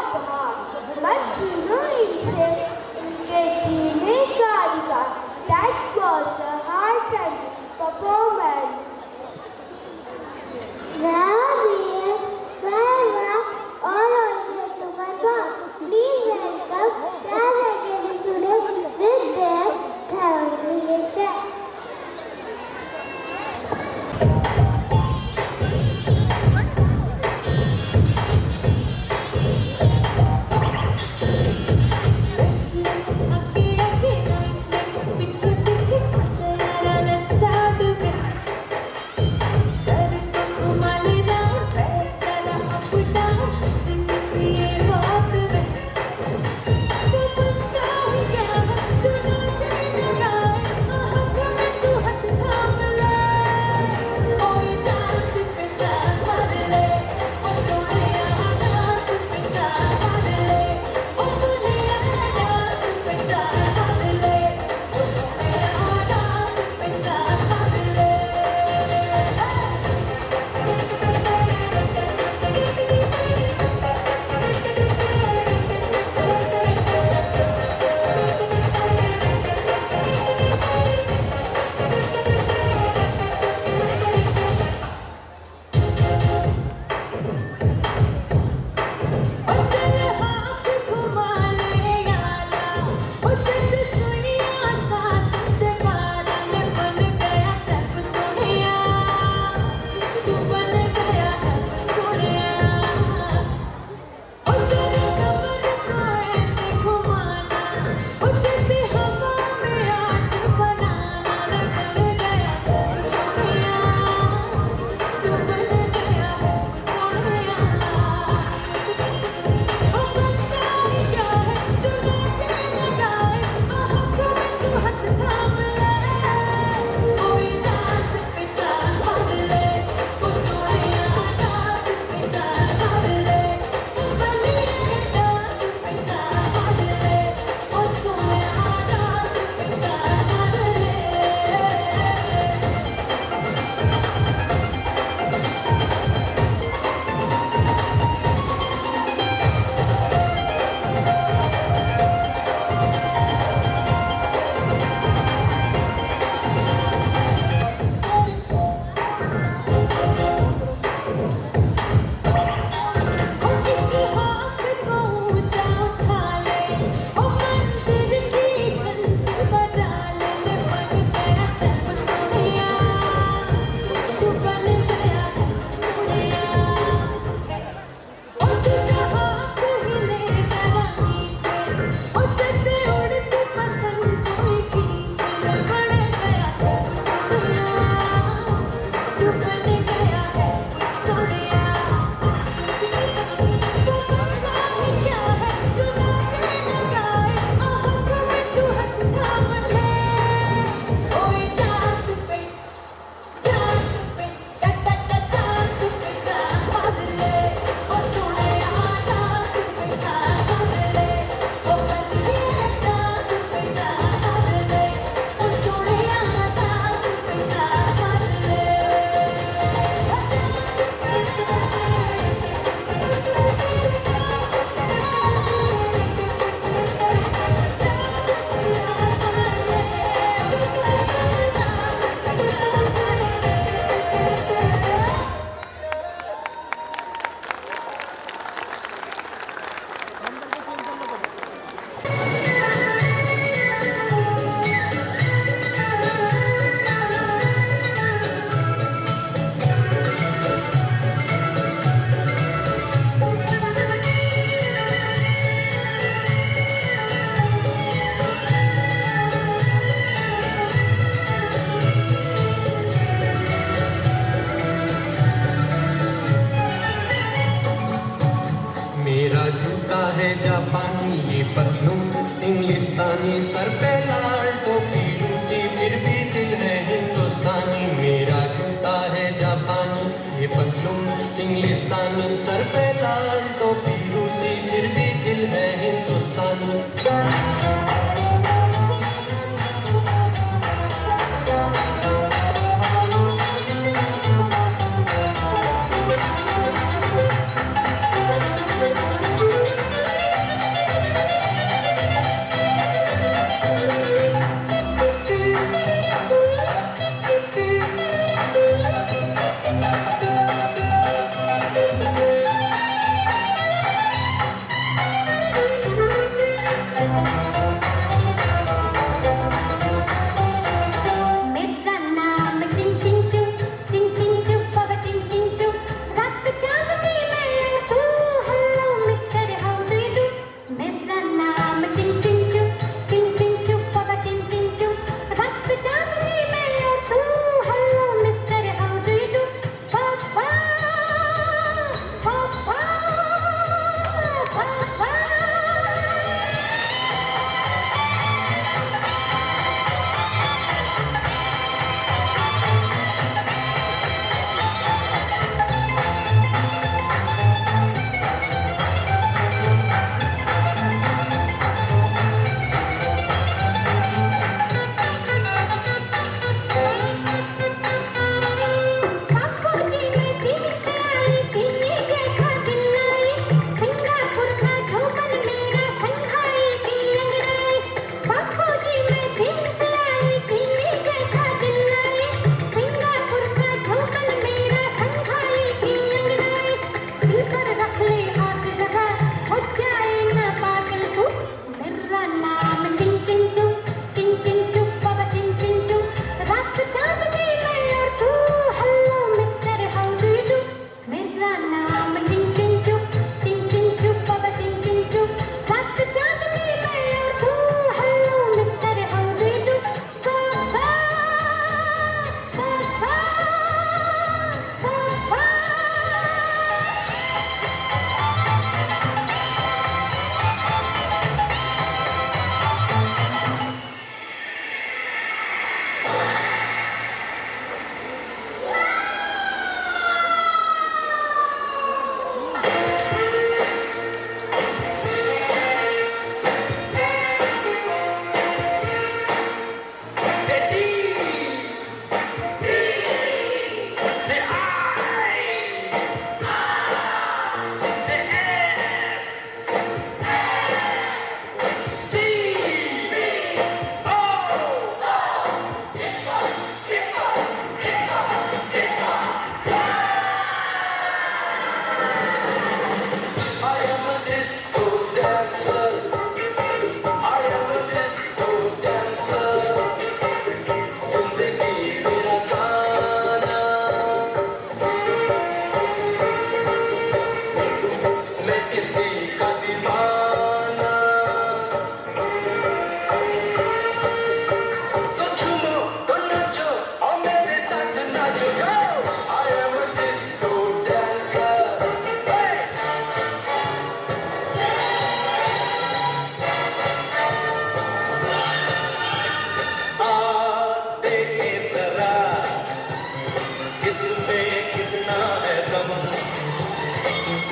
उपहार मत छीनो इनसे इनके जीने का अधिकार। That was a heart-wrenching performance. Now dear, farewell, all of you to my mom. Please welcome class students with their thank step.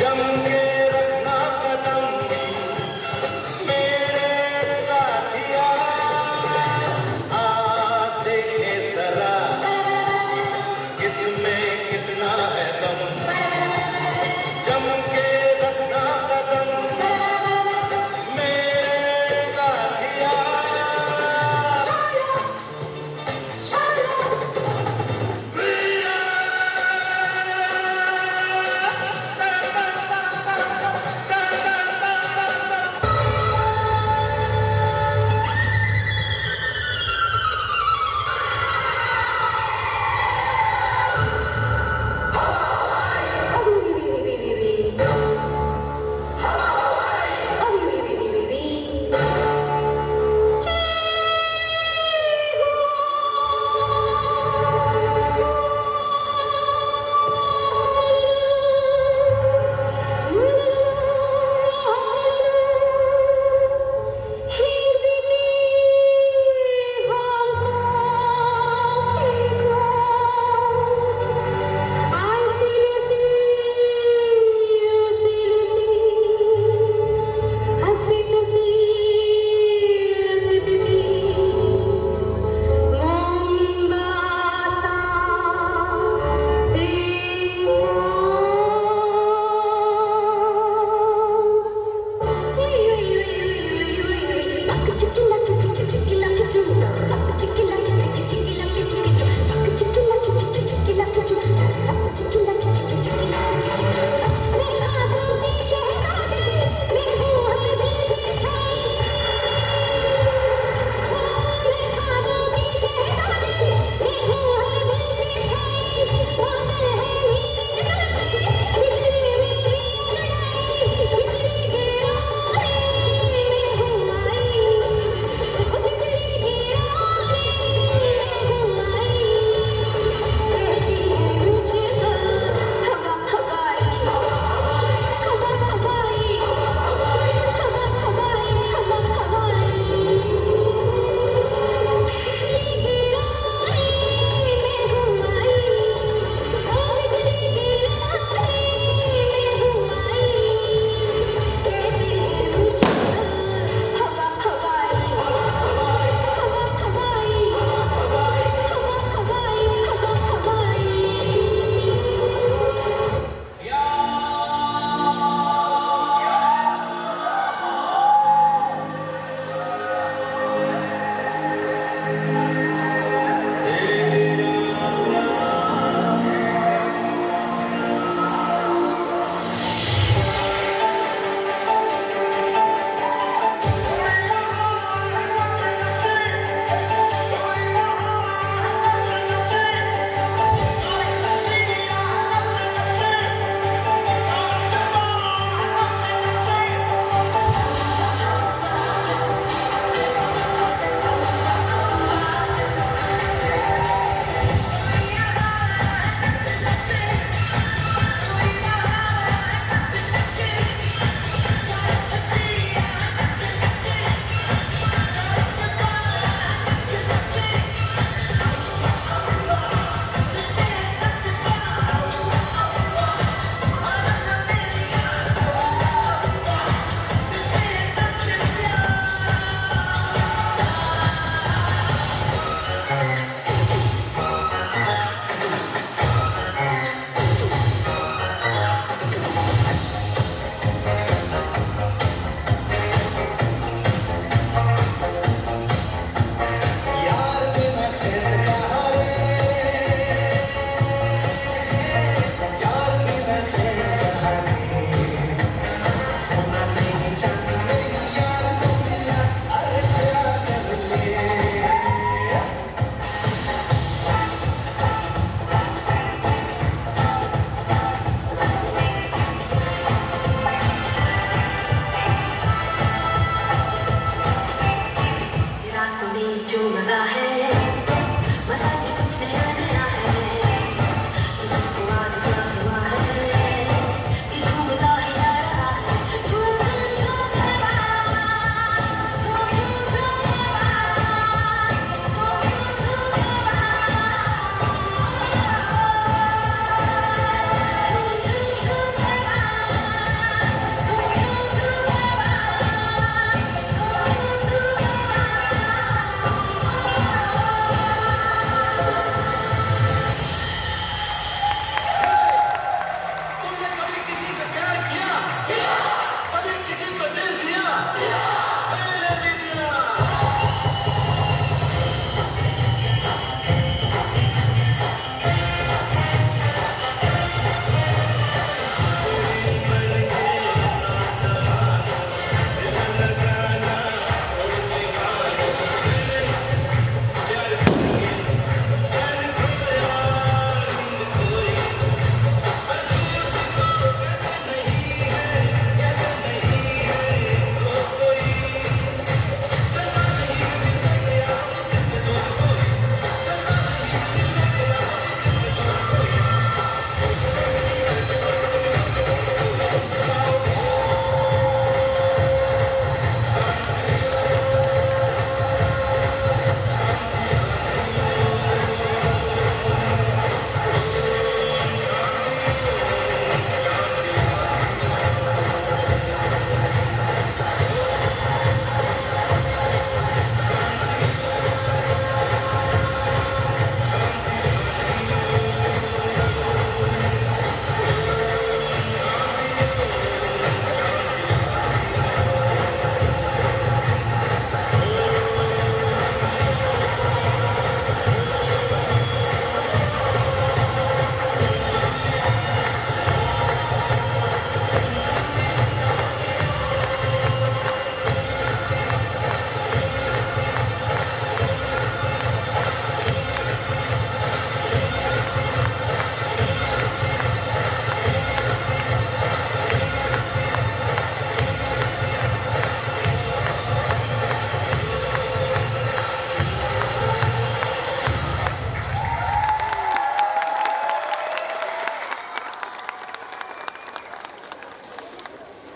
जम के रखना कदम मेरे साथिया, आ देखे जरा इसमें कितना है दम, जम के रखना कदम मेरे साथिया।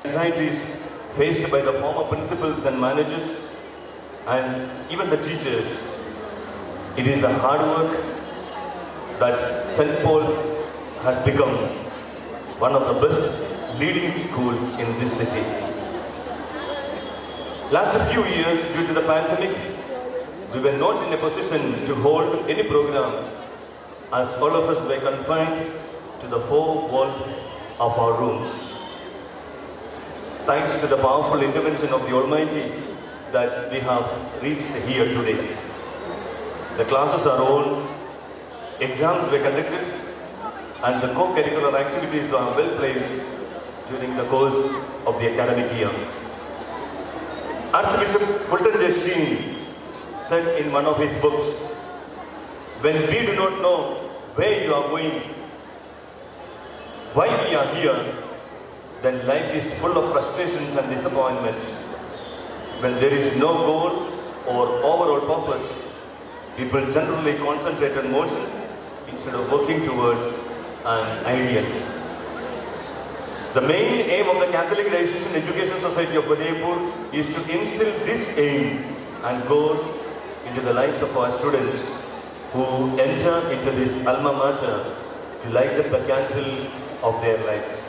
Anxieties faced by the former principals and managers and even the teachers. It is the hard work that St. Paul's has become one of the best leading schools in this city. Last few years, due to the pandemic, we were not in a position to hold any programs as all of us were confined to the four walls of our rooms. Thanks to the powerful intervention of the Almighty that we have reached here today. The classes are on, exams were conducted, and the co-curricular activities are well placed during the course of the academic year. Archbishop Fulton J. Sheen said in one of his books, "When we do not know where you are going, why we are here, then life is full of frustrations and disappointments. When there is no goal or overall purpose, people generally concentrate on motion instead of working towards an ideal." The main aim of the Catholic Diocese Education Society of Udaipur is to instill this aim and goal into the lives of our students who enter into this alma mater to light up the candle of their lives.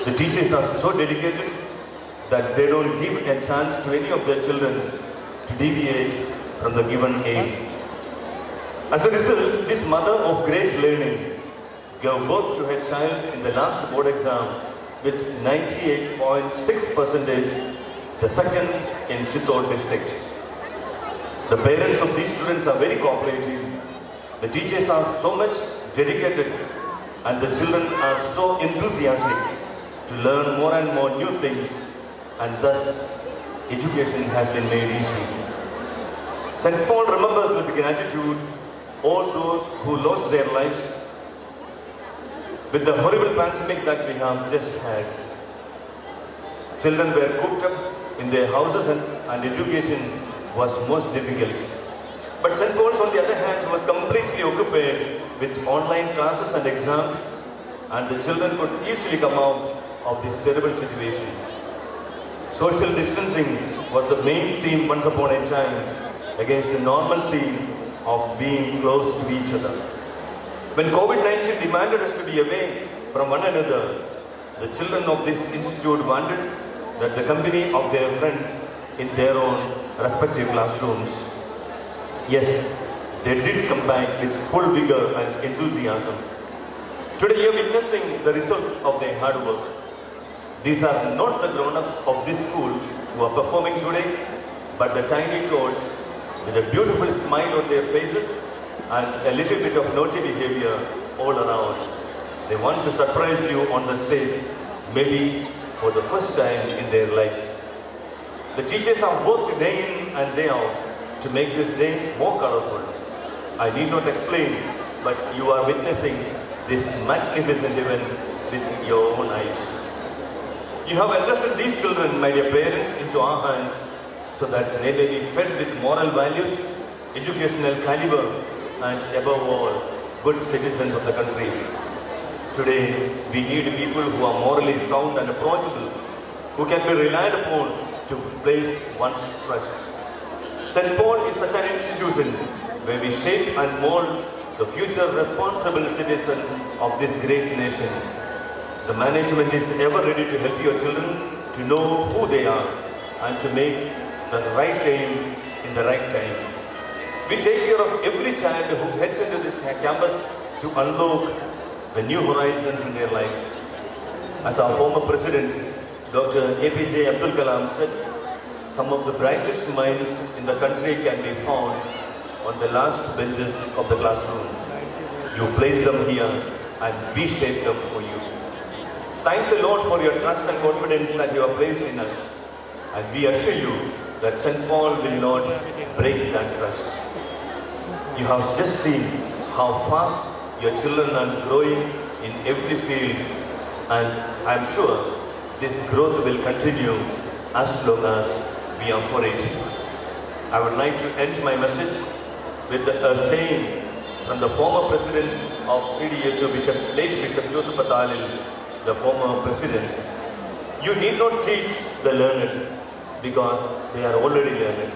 The teachers are so dedicated that they don't give a chance to any of their children to deviate from the given aim. As a result, this mother of great learning gave birth to her child in the last board exam with 98.6%, the second in Chittor district. The parents of these students are very cooperative. The teachers are so much dedicated and the children are so enthusiastic to learn more and more new things, and thus education has been made easy. St. Paul remembers with gratitude all those who lost their lives with the horrible pandemic that we have just had. Children were cooped up in their houses and education was most difficult. But St. Paul's, on the other hand, was completely occupied with online classes and exams, and the children could easily come out of this terrible situation. Social distancing was the main theme once upon a time against the normal theme of being close to each other. When COVID-19 demanded us to be away from one another, the children of this institute wanted that the company of their friends in their own respective classrooms. Yes, they did come back with full vigor and enthusiasm. Today you are witnessing the result of their hard work. These are not the grown-ups of this school who are performing today, but the tiny tots with a beautiful smile on their faces and a little bit of naughty behavior all around. They want to surprise you on the stage, maybe for the first time in their lives. The teachers have worked day in and day out to make this day more colorful. I need not explain, but you are witnessing this magnificent event with your own eyes. You have entrusted these children, my dear parents, into our hands so that they may be fed with moral values, educational caliber, and above all, good citizens of the country. Today, we need people who are morally sound and approachable, who can be relied upon to place one's trust. St. Paul is such an institution where we shape and mold the future responsible citizens of this great nation. The management is ever ready to help your children to know who they are and to make the right aim in the right time. We take care of every child who heads into this campus to unlock the new horizons in their lives. As our former president, Dr. APJ Abdul Kalam said, some of the brightest minds in the country can be found on the last benches of the classroom. You place them here and we shape them for you. Thanks a lot for your trust and confidence that you have placed in us. And we assure you that St. Paul will not break that trust. You have just seen how fast your children are growing in every field, and I am sure this growth will continue as long as we are for it. I would like to end my message with a saying from the former president of CDSU, late Bishop Joseph Patalil, the former president. You need not teach the learned because they are already learned.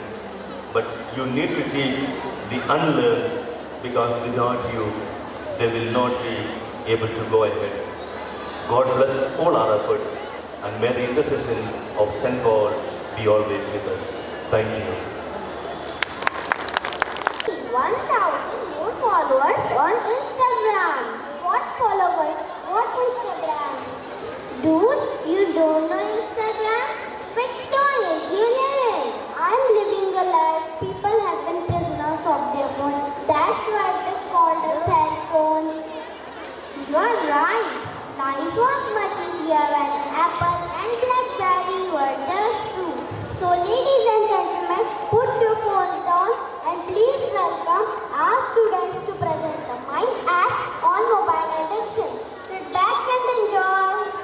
But you need to teach the unlearned because without you, they will not be able to go ahead. God bless all our efforts and may the intercession of St. Paul be always with us. Thank you. 1,000 more followers on Instagram. What followers? What Instagram? Dude, you don't know Instagram? Which stone age you live in? I'm living a life. People have been prisoners of their phone. That's why it is called a cell phone. You're right. Life was much easier when apple and blackberry were just fruits. So ladies and gentlemen, put your phones down and please welcome our students to present the Mind app on mobile addiction. Sit back and enjoy.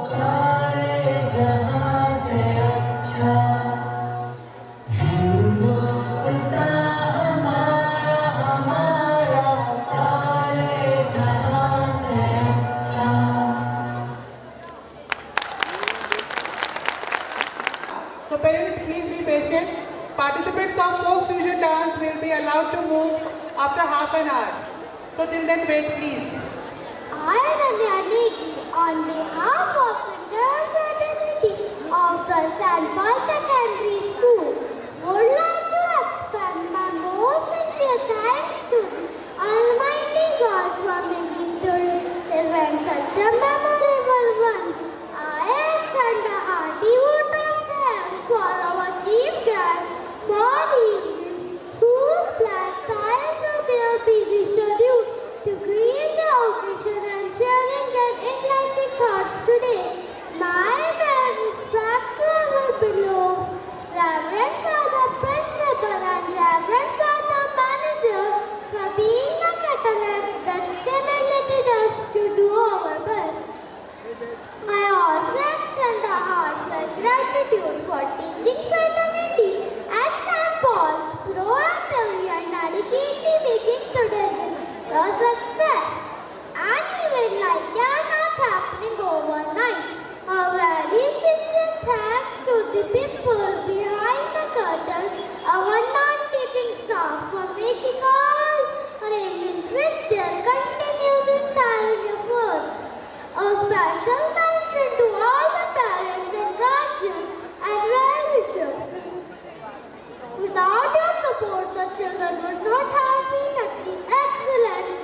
सारे जहां से अच्छा हिंदुस्तान हमारा हमारा सारे जहां से अच्छा. So parents, please be patient. Participants of folk fusion dance will be allowed to move after half an hour. So till then wait please. I, Rania Negi, on behalf of the entire fraternity of the St. Paul Secondary School, would like to expand my most sincere thanks to the Almighty God for bringing to event such a memorable one. I extend a hearty vote of thanks for our chief guest, Molly, whose planned time to their busy schedule to create the occasion and sharing their enlightening thoughts today. My best respect to our below Reverend Father Principal and Reverend Father Manager for being a catalyst that stimulated us to do our best. I also extend a heartfelt gratitude for teaching fraternity at St. Paul's proactively and adequately making today's event a success. An event like that not happening overnight. A very sincere thanks to the people behind the curtain, our non-teaching staff for making all arrangements with their continued untiring efforts. A special mention to all the parents and guardians and well-wishers. Without your support, the children would not have been achieved excellence.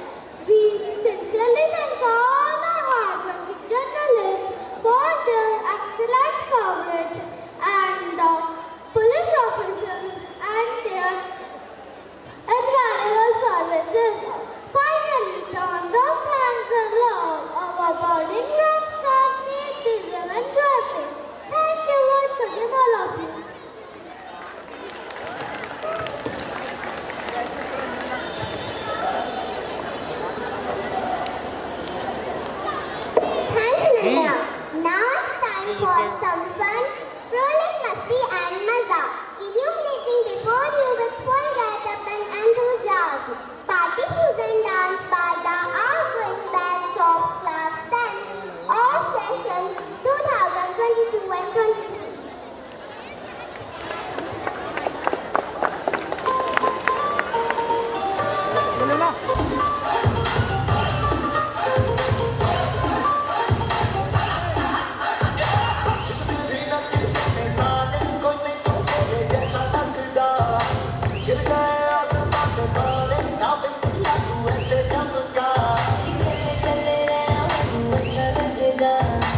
We sincerely thank all the hard-working journalists for their excellent coverage and the police officials and their invaluable services. Finally, tons of thanks and love our budding rock stars made this event joyful. Thank you once again, all of you. Thanks, Nanda. Now it's time for some fun, rolling masti and maza, illuminating before you with full get-up and enthusiasm. Party fusion dance by the outgoing batch of class 10 of session 2022 and 23.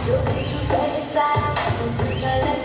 जो भी तू कर सारा मुझे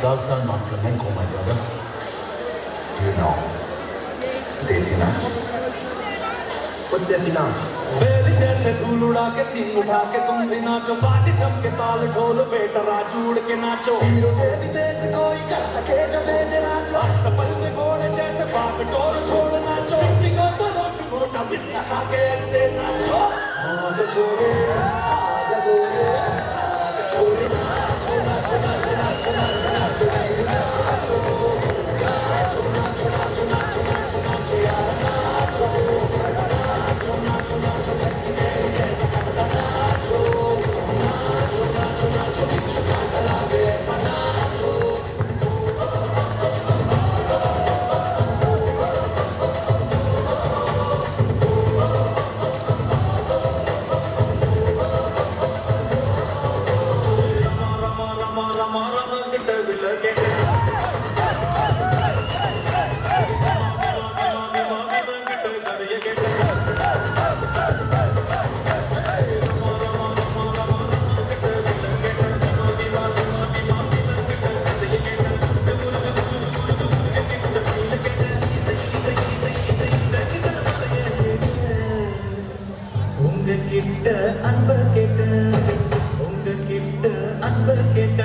salsa, not flamenco, my brother. Do you know Desi Naach? What's Desi Naach? बेल जैसे धूल उड़ा के सींग उठा के तुम भी नाचो बाजे जम के ताल ढोल बेटा राजू उड़ के नाचो हीरो से भी तेज कोई कर सके जब बेटे नाचो अस्तबल में घोड़े जैसे बाप टोर छोड़ नाचो बिगो तो रोट मोटा मिर्चा खा के ऐसे नाचो आजा छोरे आजा गोरे आजा छोरे नाचो नाचो नाचो नाचो नाचो नाचो नाचो नाचो नाचो नाचो नाचो नाचो नाचो यार नाचो नाचो नाचो नाचो बच्चे कैसे करता नाचो नाचो नाचो नाचो बिच्छू कांटा लागे ऐसा नाचो உங்ககிட்ட அன்பு கேட்ட உங்ககிட்ட அன்பு கேட்ட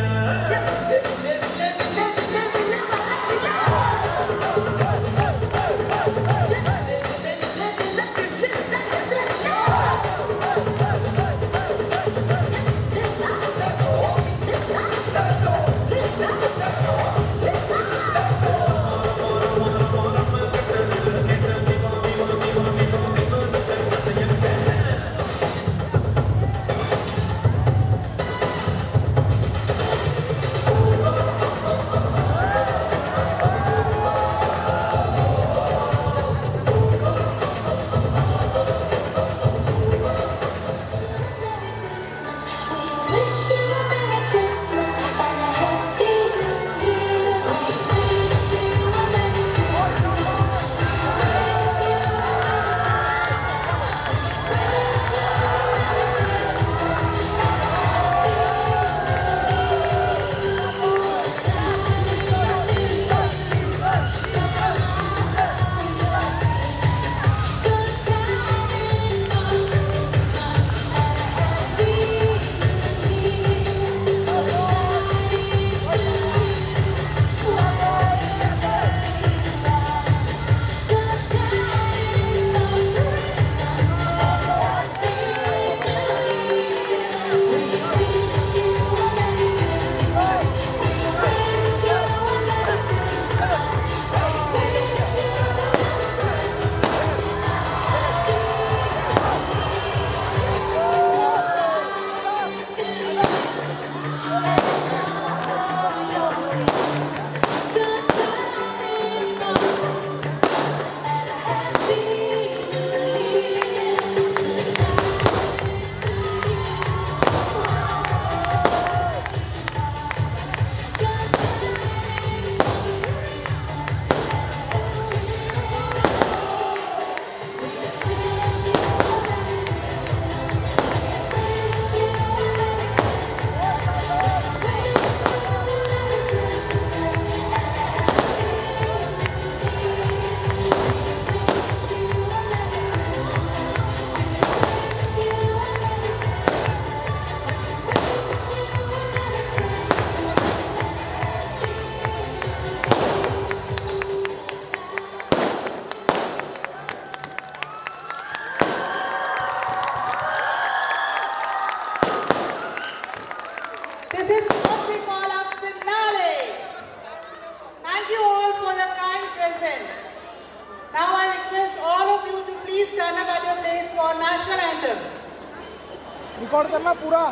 रिकॉर्ड करना पूरा।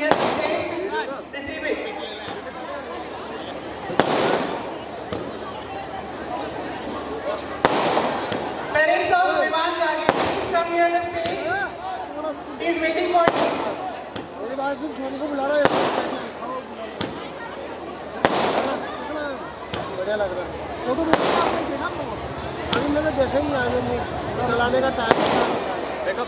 near the stage to receive it. Parents of Vivan Jage, please come near the stage. He is waiting for you. बढ़िया लग रहा है। फोटो आपने देखा अभी मैंने देखा ही आगे में चलाने का टाइम देखा